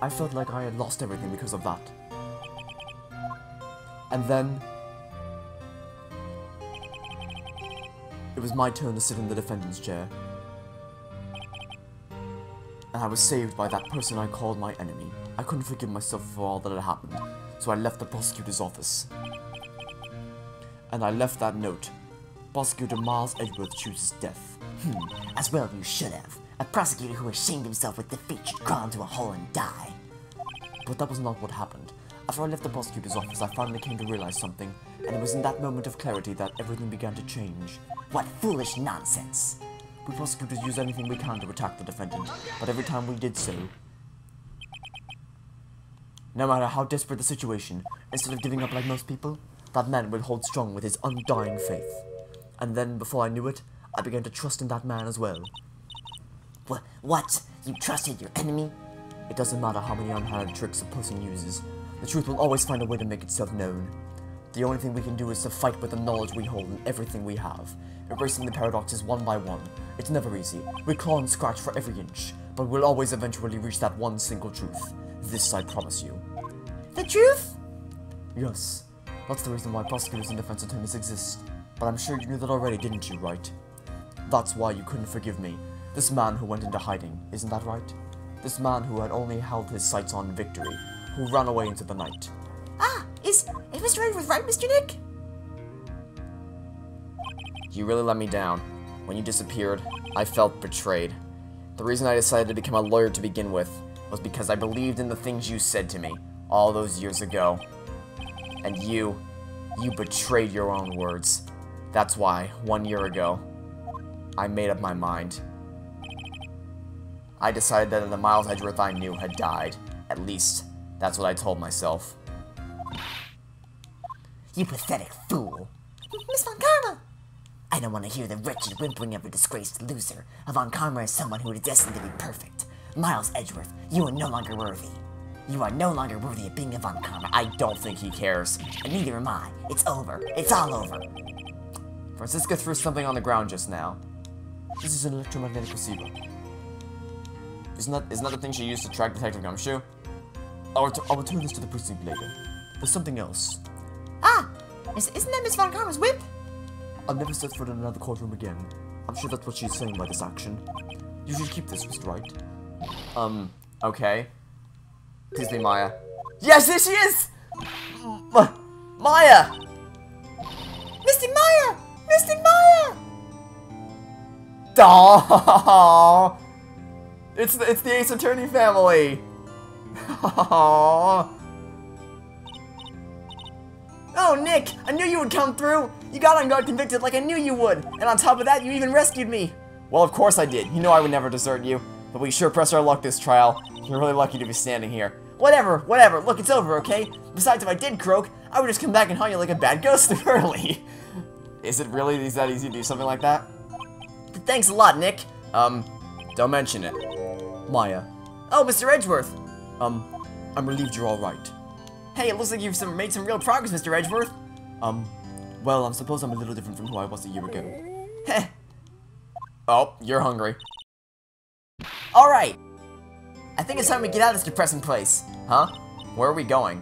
I felt like I had lost everything because of that. And then it was my turn to sit in the defendant's chair. And I was saved by that person I called my enemy. I couldn't forgive myself for all that had happened, so I left the prosecutor's office. And I left that note. Prosecutor Miles Edgeworth chooses death. As well you should have. A prosecutor who ashamed himself with defeat should crawl into a hole and die. But that was not what happened. After I left the prosecutor's office, I finally came to realize something, and it was in that moment of clarity that everything began to change. What foolish nonsense. We prosecutors use anything we can to attack the defendant, but every time we did so, no matter how desperate the situation, instead of giving up like most people, that man would hold strong with his undying faith. And then, before I knew it, I began to trust in that man as well. What? You trusted your enemy? It doesn't matter how many unhallowed tricks a person uses. The truth will always find a way to make itself known. The only thing we can do is to fight with the knowledge we hold in everything we have, erasing the paradoxes one by one. It's never easy. We claw and scratch for every inch, but we'll always eventually reach that one single truth. This I promise you. The truth? Yes. That's the reason why prosecutors and defense attorneys exist. But I'm sure you knew that already, didn't you, right? That's why you couldn't forgive me. This man who went into hiding, isn't that right? This man who had only held his sights on victory, who ran away into the night. Ah, is Mr. Edgeworth right, Mr. Nick? You really let me down. When you disappeared, I felt betrayed. The reason I decided to become a lawyer to begin with was because I believed in the things you said to me all those years ago. And you betrayed your own words. That's why, 1 year ago, I made up my mind. I decided that the Miles Edgeworth I knew had died. At least, that's what I told myself. You pathetic fool. Miss Von Karma! I don't want to hear the wretched whimpering of a disgraced loser. A Von Karma is someone who is destined to be perfect. Miles Edgeworth, you are no longer worthy. You are no longer worthy of being a Von Karma. I don't think he cares. And neither am I. It's over. It's all over. Francisca threw something on the ground just now. This is an electromagnetic receiver. Isn't that the thing she used to track Detective Gumshoe? I'll return this to the precinct later. There's something else. Ah! Isn't that Miss Von Karma's whip? I'll never set foot in another courtroom again. I'm sure that's what she's saying by this action. You should keep this, Mr. Wright. Okay. Please be Maya. Yes, there she is! Maya! Mr. Maya! Mr. Maya! Aww! It's the Ace Attorney family! Aww. Oh, Nick! I knew you would come through! You got on guard convicted like I knew you would! And on top of that, you even rescued me! Well, of course I did. You know I would never desert you. But we sure pressed our luck this trial. You're really lucky to be standing here. Whatever. Look, it's over, okay? Besides, if I did croak, I would just come back and haunt you like a bad ghost early. Is it really that easy to do something like that? Thanks a lot, Nick. Don't mention it. Maya. Oh, Mr. Edgeworth. I'm relieved you're alright. Hey, it looks like you've made some real progress, Mr. Edgeworth. Well, I suppose I'm a little different from who I was a year ago. Heh. Oh, you're hungry. Alright. I think it's time we get out of this depressing place. Huh? Where are we going?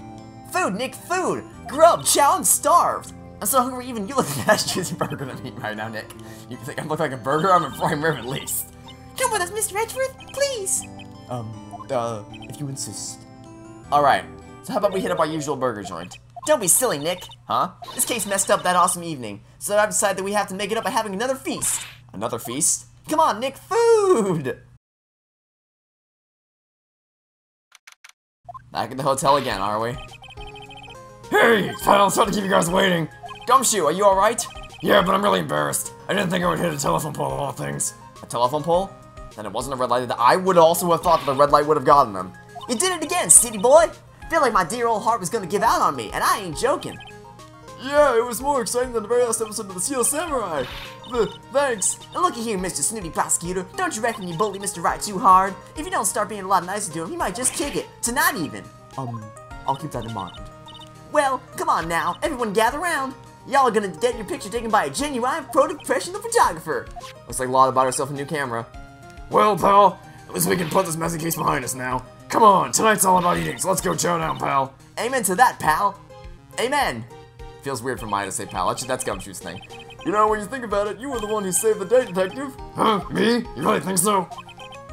Food, Nick, food! Grub, chow, I'm starved! I'm so hungry even you look at that juicy burger to me right now, Nick. You think I look like a burger? I'm a prime rib at least. Come with us, Mr. Edgeworth, please! If you insist. Alright, so how about we hit up our usual burger joint? Don't be silly, Nick. Huh? This case messed up that awesome evening, so I've decided that we have to make it up by having another feast. Another feast? Come on, Nick, food! Back at the hotel again, are we? Hey! Sorry to keep you guys waiting. Gumshoe, are you alright? Yeah, but I'm really embarrassed. I didn't think I would hit a telephone pole of all things. A telephone pole? Then it wasn't a red light. I would also have thought that the red light would have gotten them. You did it again, city boy! Feel like my dear old heart was gonna give out on me, and I ain't joking. Yeah, it was more exciting than the very last episode of the Steel Samurai. Thanks. And looky here, Mr. Snooty Prosecutor. Don't you reckon you bully Mr. Wright too hard? If you don't start being a lot nicer to him, he might just kick it. Tonight even. I'll keep that in mind. Well, come on now. Everyone gather round. Y'all are gonna get your picture taken by a genuine professional photographer. Looks like Lotta bought herself a new camera. Well, pal, at least we can put this messy case behind us now. come on, tonight's all about eating, so let's go chow down, pal. Amen to that, pal. Amen. Feels weird for Maya to say pal. Actually, that's Gumshoe's thing. You know, when you think about it, you were the one who saved the day, detective. Huh? Me? You really think so?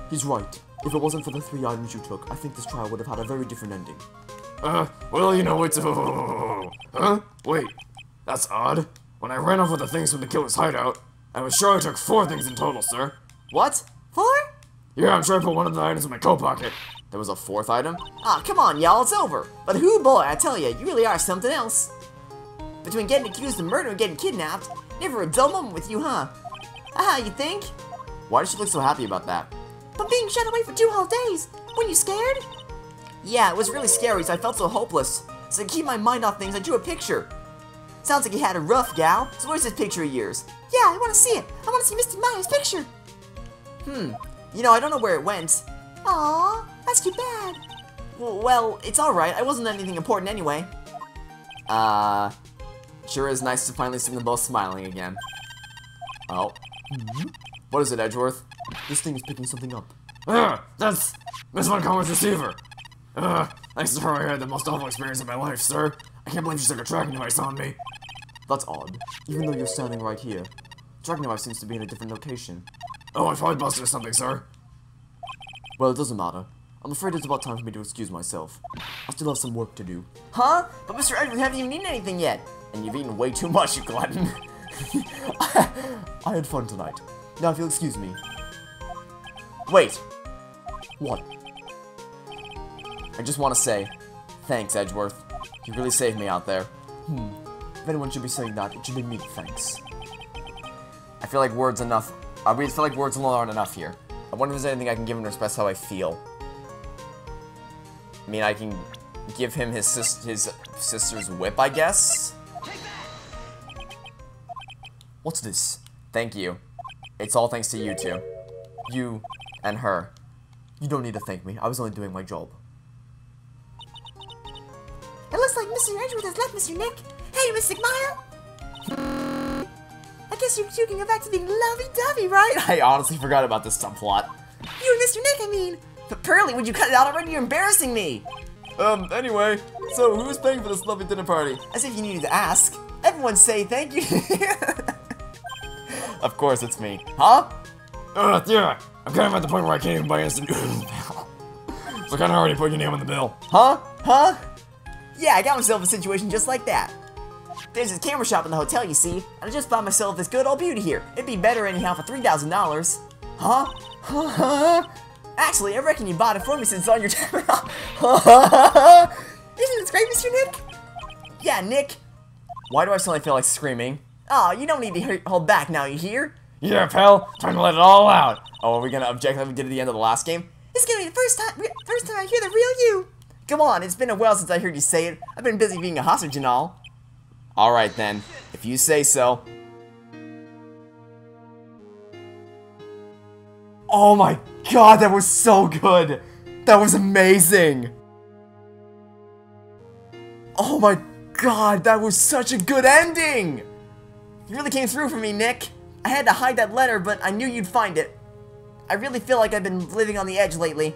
He's right. If it wasn't for the 3 items you took, I think this trial would have had a very different ending. Well, you know, it's huh? Wait, that's odd. When I ran off with the things from the killer's hideout, I was sure I took 4 things in total, sir. What? 4? Yeah, I'm sure I put one of the items in my coat pocket. There was a 4th item? Aw, come on, y'all, it's over. But who, boy, I tell you really are something else. Between getting accused of murder and getting kidnapped, never a dull moment with you, huh? You think? Why does she look so happy about that? But being shut away for 2 whole days, weren't you scared? Yeah, it was really scary, so I felt so hopeless. So to keep my mind off things, I drew a picture. Sounds like you had a rough, gal. So where's this picture of yours? Yeah, I want to see it. I want to see Mr. Myers' picture. You know, I don't know where it went. Aw, that's too bad. Well, it's alright. I wasn't anything important anyway. Sure is nice to finally see them both smiling again. Oh. What is it, Edgeworth? This thing is picking something up. That's Miss Montgomery's receiver. Thanks to her, I had the most awful experience of my life, sir. I can't believe she stuck a tracking device on me. That's odd. Even though you're standing right here, tracking device seems to be in a different location. Oh, I probably busted or something, sir. Well, it doesn't matter. I'm afraid it's about time for me to excuse myself. I still have some work to do. Huh? But Mr. Edgeworth haven't even eaten anything yet. And you've eaten way too much, you glutton. I had fun tonight. Now, if you'll excuse me. Wait. What? I just want to say, thanks, Edgeworth. You really saved me out there. If anyone should be saying that, it should be me, thanks. I feel like words enough. I really feel like words alone aren't enough here. I wonder if there's anything I can give him to express how I feel. I mean, I can give him his sister's whip, I guess? What's this? Thank you. It's all thanks to you two. You and her. You don't need to thank me. I was only doing my job. It looks like Mr. Edgeworth has left, Mr. Nick. Hey, Mr. Maya. I guess you two can go back to being lovey-dovey, right? I honestly forgot about this subplot. You and Mr. Nick, I mean. But Pearly, would you cut it out already? You're embarrassing me! Anyway, so who's paying for this lovely dinner party? As if you needed to ask. Everyone say thank you. Of course, it's me. Huh? Yeah, I'm kind of at the point where I can't even buy instant noodles now. So I kind of already put your name on the bill. Huh? Huh? Yeah, I got myself a situation just like that. There's this camera shop in the hotel, you see, and I just bought myself this good old beauty here. It'd be better anyhow for $3,000. Huh? Huh? Actually, I reckon you bought it for me since it's on your terminal. Isn't this great, Mr. Nick? Yeah, Nick. Why do I suddenly feel like screaming? Oh, you don't need to hold back now, you hear? Yeah, pal, time to let it all out. Oh, are we gonna object like we did at the end of the last game? This is gonna be the first time I hear the real you. Come on, it's been a while since I heard you say it. I've been busy being a hostage and all. Alright then, if you say so. Oh my god, that was so good! That was amazing! Oh my god, that was such a good ending! You really came through for me, Nick. I had to hide that letter, but I knew you'd find it. I really feel like I've been living on the edge lately.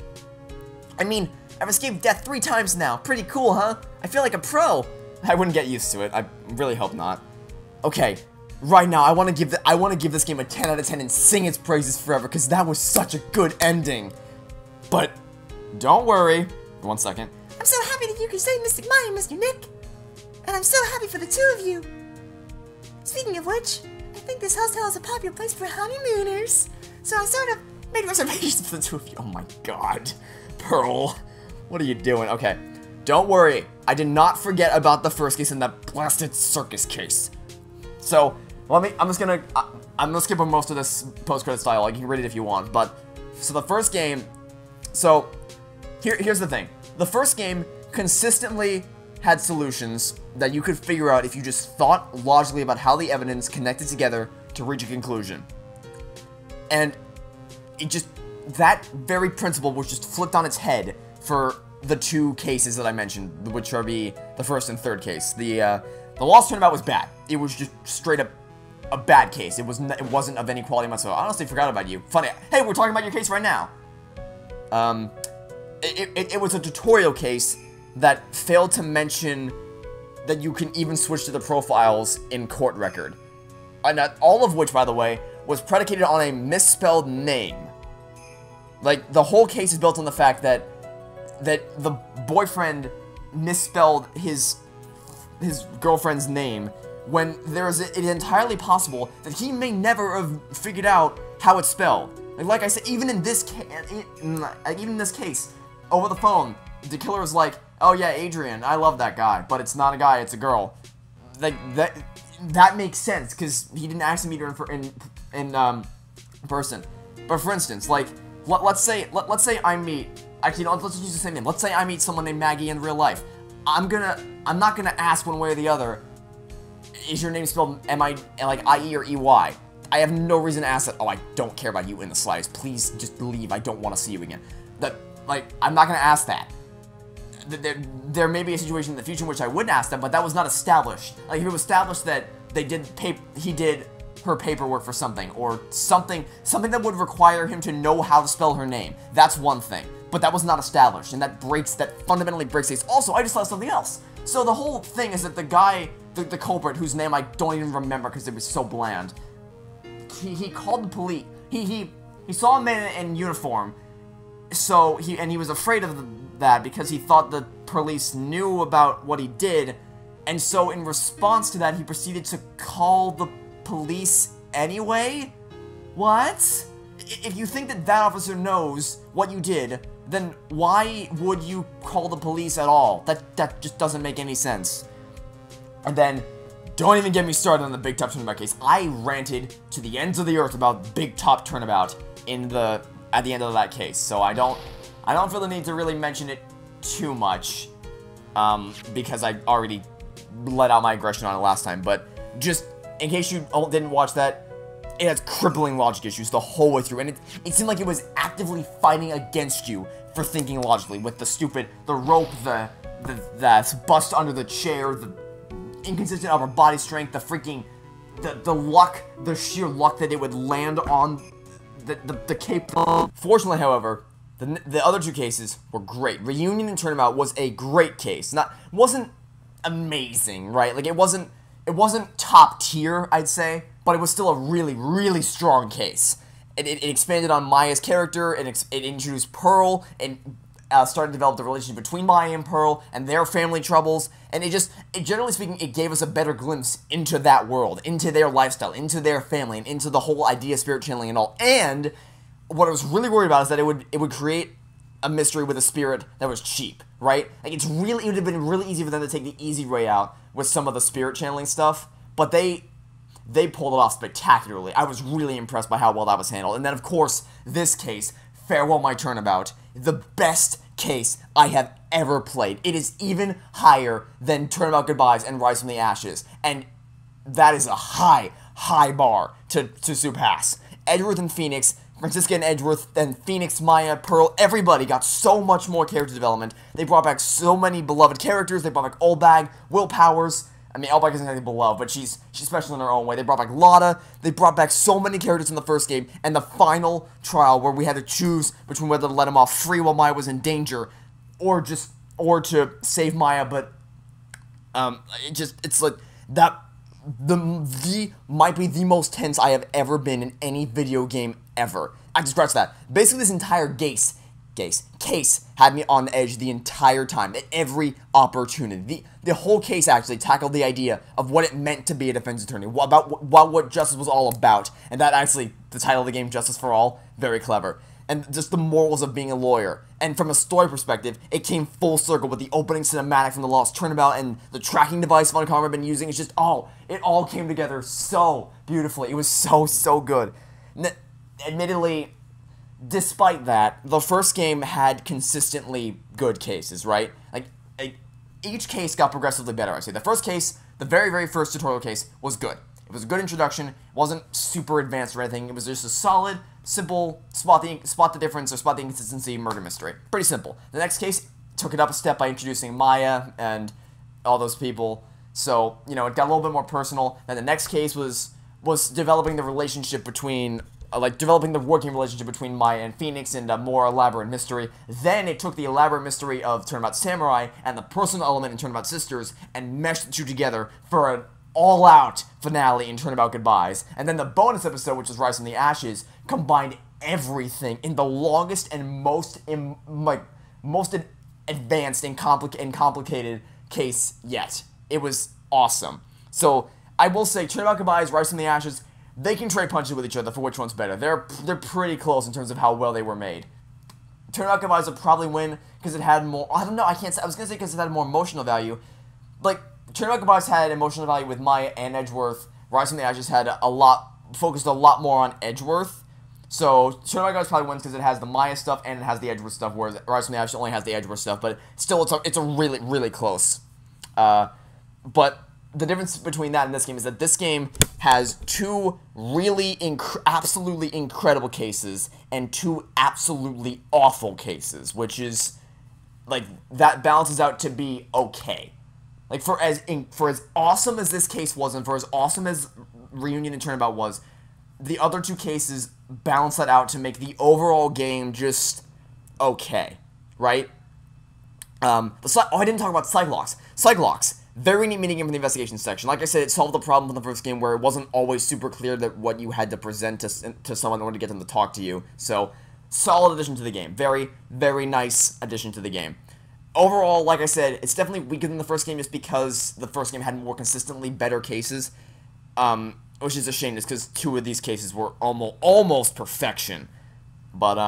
I mean, I've escaped death 3 times now. Pretty cool, huh? I feel like a pro. I wouldn't get used to it. I really hope not. Okay, right now I want to give this game a 10 out of 10 and sing its praises forever because that was such a good ending. But don't worry. 1 second. I'm so happy that you can save Mr. Maya, Mr. Nick. And I'm so happy for the 2 of you. Speaking of which, I think this hostel is a popular place for honeymooners. So I sort of made reservations for the 2 of you. Oh my god. Pearl, what are you doing? Okay, don't worry. I did not forget about the first case and that blasted circus case. So, I'm gonna skip over most of this post-credits dialogue. You can read it if you want, but, so the first game, so, here's the thing. The first game consistently had solutions that you could figure out if you just thought logically about how the evidence connected together to reach a conclusion. And it just, that very principle was just flipped on its head for the 2 cases that I mentioned, which are the first and third case. The Lost Turnabout was bad. It was just straight up a bad case. It wasn't of any quality whatsoever. I honestly forgot about you. Funny. Hey, we're talking about your case right now. it was a tutorial case that failed to mention that you can even switch to the profiles in court record. And all of which, by the way, was predicated on a misspelled name. Like, the whole case is built on the fact that the boyfriend misspelled his girlfriend's name, when it is entirely possible that he may never have figured out how it's spelled. Like I said, even in this case, over the phone, the killer was like, "Oh yeah, Adrian, I love that guy, but it's not a guy, it's a girl." Like that makes sense because he didn't actually meet her in person. But for instance, like let's say I meet, actually no, let's just use the same name. Let's say I meet someone named Maggie in real life. I'm not gonna ask one way or the other, is your name spelled I-E or E-Y? I have no reason to ask that. Oh, I don't care about you in the slightest. Please just leave. I don't want to see you again. I'm not gonna ask that. There may be a situation in the future in which I wouldn't ask them, but that was not established. Like, if it was established that he did her paperwork for something, or something that would require him to know how to spell her name, that's one thing. But that was not established, and that fundamentally breaks things. Also, I just thought of something else. So the whole thing is that the guy, the culprit, whose name I don't even remember because it was so bland, he called the police. He saw a man in uniform, so he was afraid of that because he thought the police knew about what he did, and so in response to that, he proceeded to call the police anyway? What? If you think that officer knows what you did, then why would you call the police at all? That just doesn't make any sense. And then, don't even get me started on the Big Top Turnabout case. I ranted to the ends of the earth about Big Top Turnabout at the end of that case. So I don't feel the need to really mention it too much, because I already let out my aggression on it last time. But just in case you didn't watch that, it has crippling logic issues the whole way through, and it seemed like it was actively fighting against you for thinking logically, with the rope, the bust under the chair, the inconsistent upper body strength, the luck, the sheer luck that it would land on the cape. Fortunately, however, the other two cases were great. Reunion and Turnabout was a great case. Wasn't amazing, right? Like, it wasn't top tier, I'd say, but it was still a really, really strong case. It expanded on Maya's character, it introduced Pearl, and started to develop the relationship between Maya and Pearl, and their family troubles, and generally speaking, it gave us a better glimpse into that world, into their lifestyle, into their family, and into the whole idea of spirit channeling and all. And what I was really worried about is that it would create a mystery with a spirit that was cheap, right? Like, it would have been really easy for them to take the easy way out with some of the spirit channeling stuff, but they pulled it off spectacularly. I was really impressed by how well that was handled. And then, of course, this case, Farewell My Turnabout, the best case I have ever played. It is even higher than Turnabout Goodbyes and Rise from the Ashes, and that is a high, high bar to surpass. Edgeworth and Phoenix, Francisca and Edgeworth, and Phoenix, Maya, Pearl, everybody got so much more character development. They brought back so many beloved characters. They brought back Olbag, Will Powers. I mean, Elbach isn't anything beloved, but she's special in her own way. They brought back Lotta. They brought back so many characters in the first game, and the final trial where we had to choose between whether to let him off free while Maya was in danger, or to save Maya. But it's like that. Might be the most tense I have ever been in any video game ever. I just scratched that. Basically, this entire case had me on the edge the entire time, at every opportunity. The whole case actually tackled the idea of what it meant to be a defense attorney, about what justice was all about, and that actually, the title of the game, Justice for All, very clever. And just the morals of being a lawyer. And from a story perspective, it came full circle with the opening cinematic from The Lost Turnabout and the tracking device Funcom had been using. It's just, it all came together so beautifully. It was so good. Admittedly, despite that, the first game had consistently good cases, right? Like, each case got progressively better, I'd say. The first case, the very, very first tutorial case, was good. It was a good introduction. It wasn't super advanced or anything. It was just a solid, simple, spot the difference or spot the inconsistency murder mystery. Pretty simple. The next case took it up a step by introducing Maya and all those people. So, it got a little bit more personal. Then the next case was developing the relationship between like developing the working relationship between Maya and Phoenix and a more elaborate mystery. Then it took the elaborate mystery of Turnabout Samurai and the personal element in Turnabout Sisters and meshed the two together for an all-out finale in Turnabout Goodbyes. And then the bonus episode, which is Rise from the Ashes, combined everything in the longest and most advanced and complicated case yet. It was awesome. So I will say, Turnabout Goodbyes, Rise from the Ashes, they can trade punches with each other for which one's better. They're pretty close in terms of how well they were made. Turnabout Goodbyes would probably win because it had more. I don't know. I can't say. I was gonna say because it had more emotional value. Like Turnabout Goodbyes had emotional value with Maya and Edgeworth. Rise from the Ashes had focused a lot more on Edgeworth. So Turnabout Goodbyes probably wins because it has the Maya stuff and it has the Edgeworth stuff, whereas Rise from the Ashes only has the Edgeworth stuff. But still, it's a really close. But the difference between that and this game is that this game has two really absolutely incredible cases and two absolutely awful cases, which is, like, that balances out to be okay. Like, for as awesome as this case was and for as awesome as Reunion and Turnabout was, the other two cases balance that out to make the overall game just okay, right? I didn't talk about Cyclox. Cyclox, very neat minigame in the investigation section. Like I said, it solved the problem from the first game where it wasn't always super clear that what you had to present to someone in order to get them to talk to you. So, solid addition to the game. Very, very nice addition to the game. Overall, like I said, it's definitely weaker than the first game just because the first game had more consistently better cases. Which is a shame, just because two of these cases were almost perfection. But,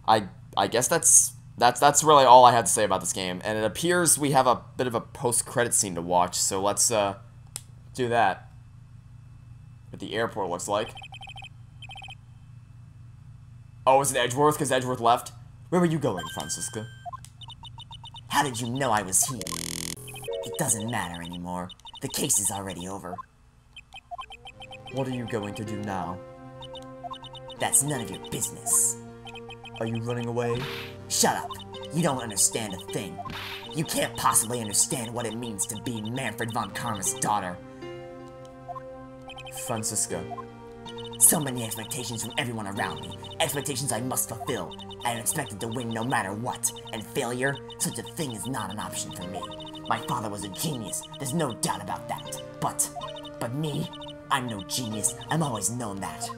I guess that's really all I had to say about this game, and it appears we have a bit of a post-credit scene to watch, so let's, do that. What the airport looks like. Oh, is it Edgeworth? Because Edgeworth left? Where were you going, Francisca? How did you know I was here? It doesn't matter anymore. The case is already over. What are you going to do now? That's none of your business. Are you running away? Shut up. You don't understand a thing. You can't possibly understand what it means to be Manfred von Karma's daughter. Francisca. So many expectations from everyone around me. Expectations I must fulfill. I am expected to win no matter what. And failure? Such a thing is not an option for me. My father was a genius. There's no doubt about that. But me? I'm no genius. I've always known that.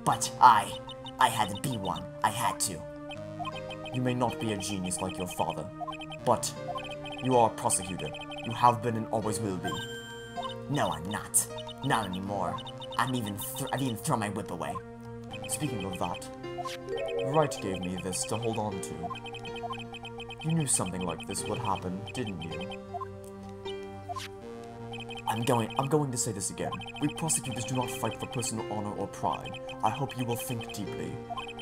But I had to be one. I had to. You may not be a genius like your father, but you are a prosecutor. You have been and always will be. No, I'm not. Not anymore. I've even thrown my whip away. Speaking of that, Wright gave me this to hold on to. You knew something like this would happen, didn't you? I'm going to say this again. We prosecutors do not fight for personal honor or pride. I hope you will think deeply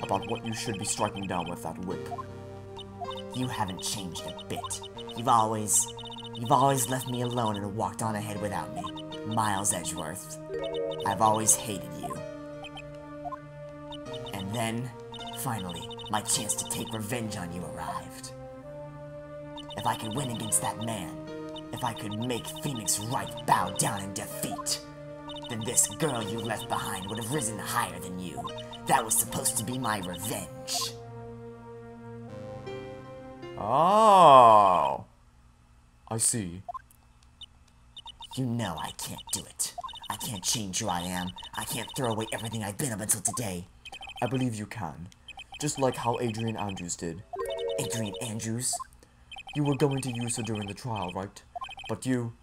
about what you should be striking down with that whip. You haven't changed a bit. You've always left me alone and walked on ahead without me. Miles Edgeworth. I've always hated you. And then, finally, my chance to take revenge on you arrived. If I could win against that man, if I could make Phoenix Wright bow down in defeat, then this girl you left behind would have risen higher than you. That was supposed to be my revenge. Oh. I see. You know I can't do it. I can't change who I am. I can't throw away everything I've been up until today. I believe you can. Just like how Adrian Andrews did. Adrian Andrews? You were going to use her during the trial, right? But you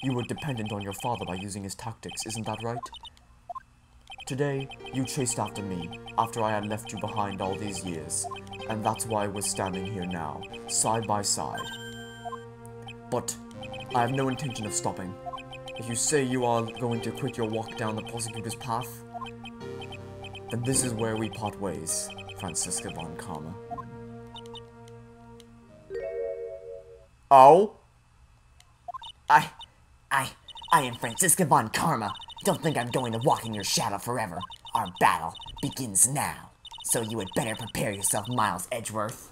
were dependent on your father by using his tactics, isn't that right? Today, you chased after me, after I had left you behind all these years, and that's why we're standing here now, side by side. But I have no intention of stopping. If you say you are going to quit your walk down the prosecutor's path, then this is where we part ways, Francisca von Karma. Oh? I am Francisca von Karma. Don't think I'm going to walk in your shadow forever. Our battle begins now. So you had better prepare yourself, Miles Edgeworth.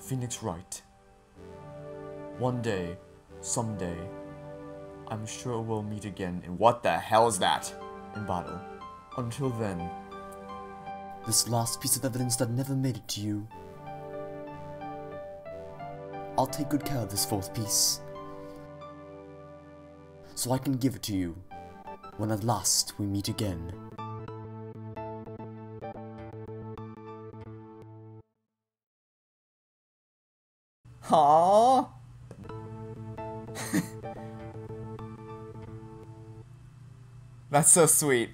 Phoenix Wright. One day, someday, I'm sure we'll meet again in What the hell is that? battle. Until then, this last piece of evidence that never made it to you, I'll take good care of this fourth piece, so I can give it to you when at last we meet again. Aww. That's so sweet.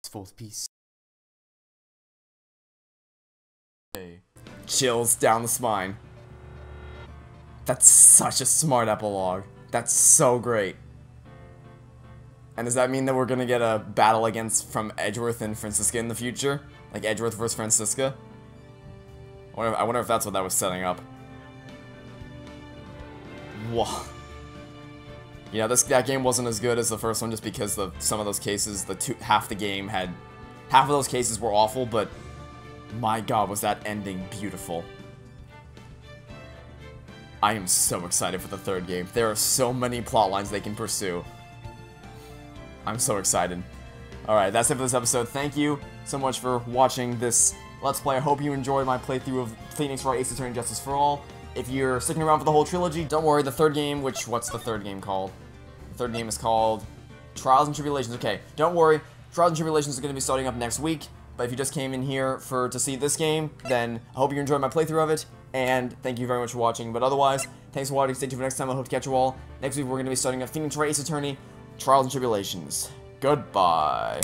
Fourth piece. Chills down the spine. That's such a smart epilogue. That's so great. And does that mean that we're gonna get a battle from Edgeworth and Francisca in the future? Like Edgeworth versus Francisca? I wonder if that's what that was setting up. Whoa. You know, that game wasn't as good as the first one just because some of those cases, half of those cases were awful, but my god, was that ending beautiful. I am so excited for the third game. There are so many plot lines they can pursue. I'm so excited. Alright, that's it for this episode. Thank you so much for watching this Let's Play. I hope you enjoyed my playthrough of Phoenix Wright Ace Attorney Justice for All. If you're sticking around for the whole trilogy, don't worry, the third game, what's the third game called? The third game is called Trials and Tribulations. Okay, don't worry, Trials and Tribulations is going to be starting up next week, but if you just came in here to see this game, then I hope you enjoyed my playthrough of it, and thank you very much for watching. But otherwise, thanks for watching, stay tuned for next time, I hope to catch you all. Next week we're going to be starting up Phoenix Wright Ace Attorney, Trials and Tribulations. Goodbye.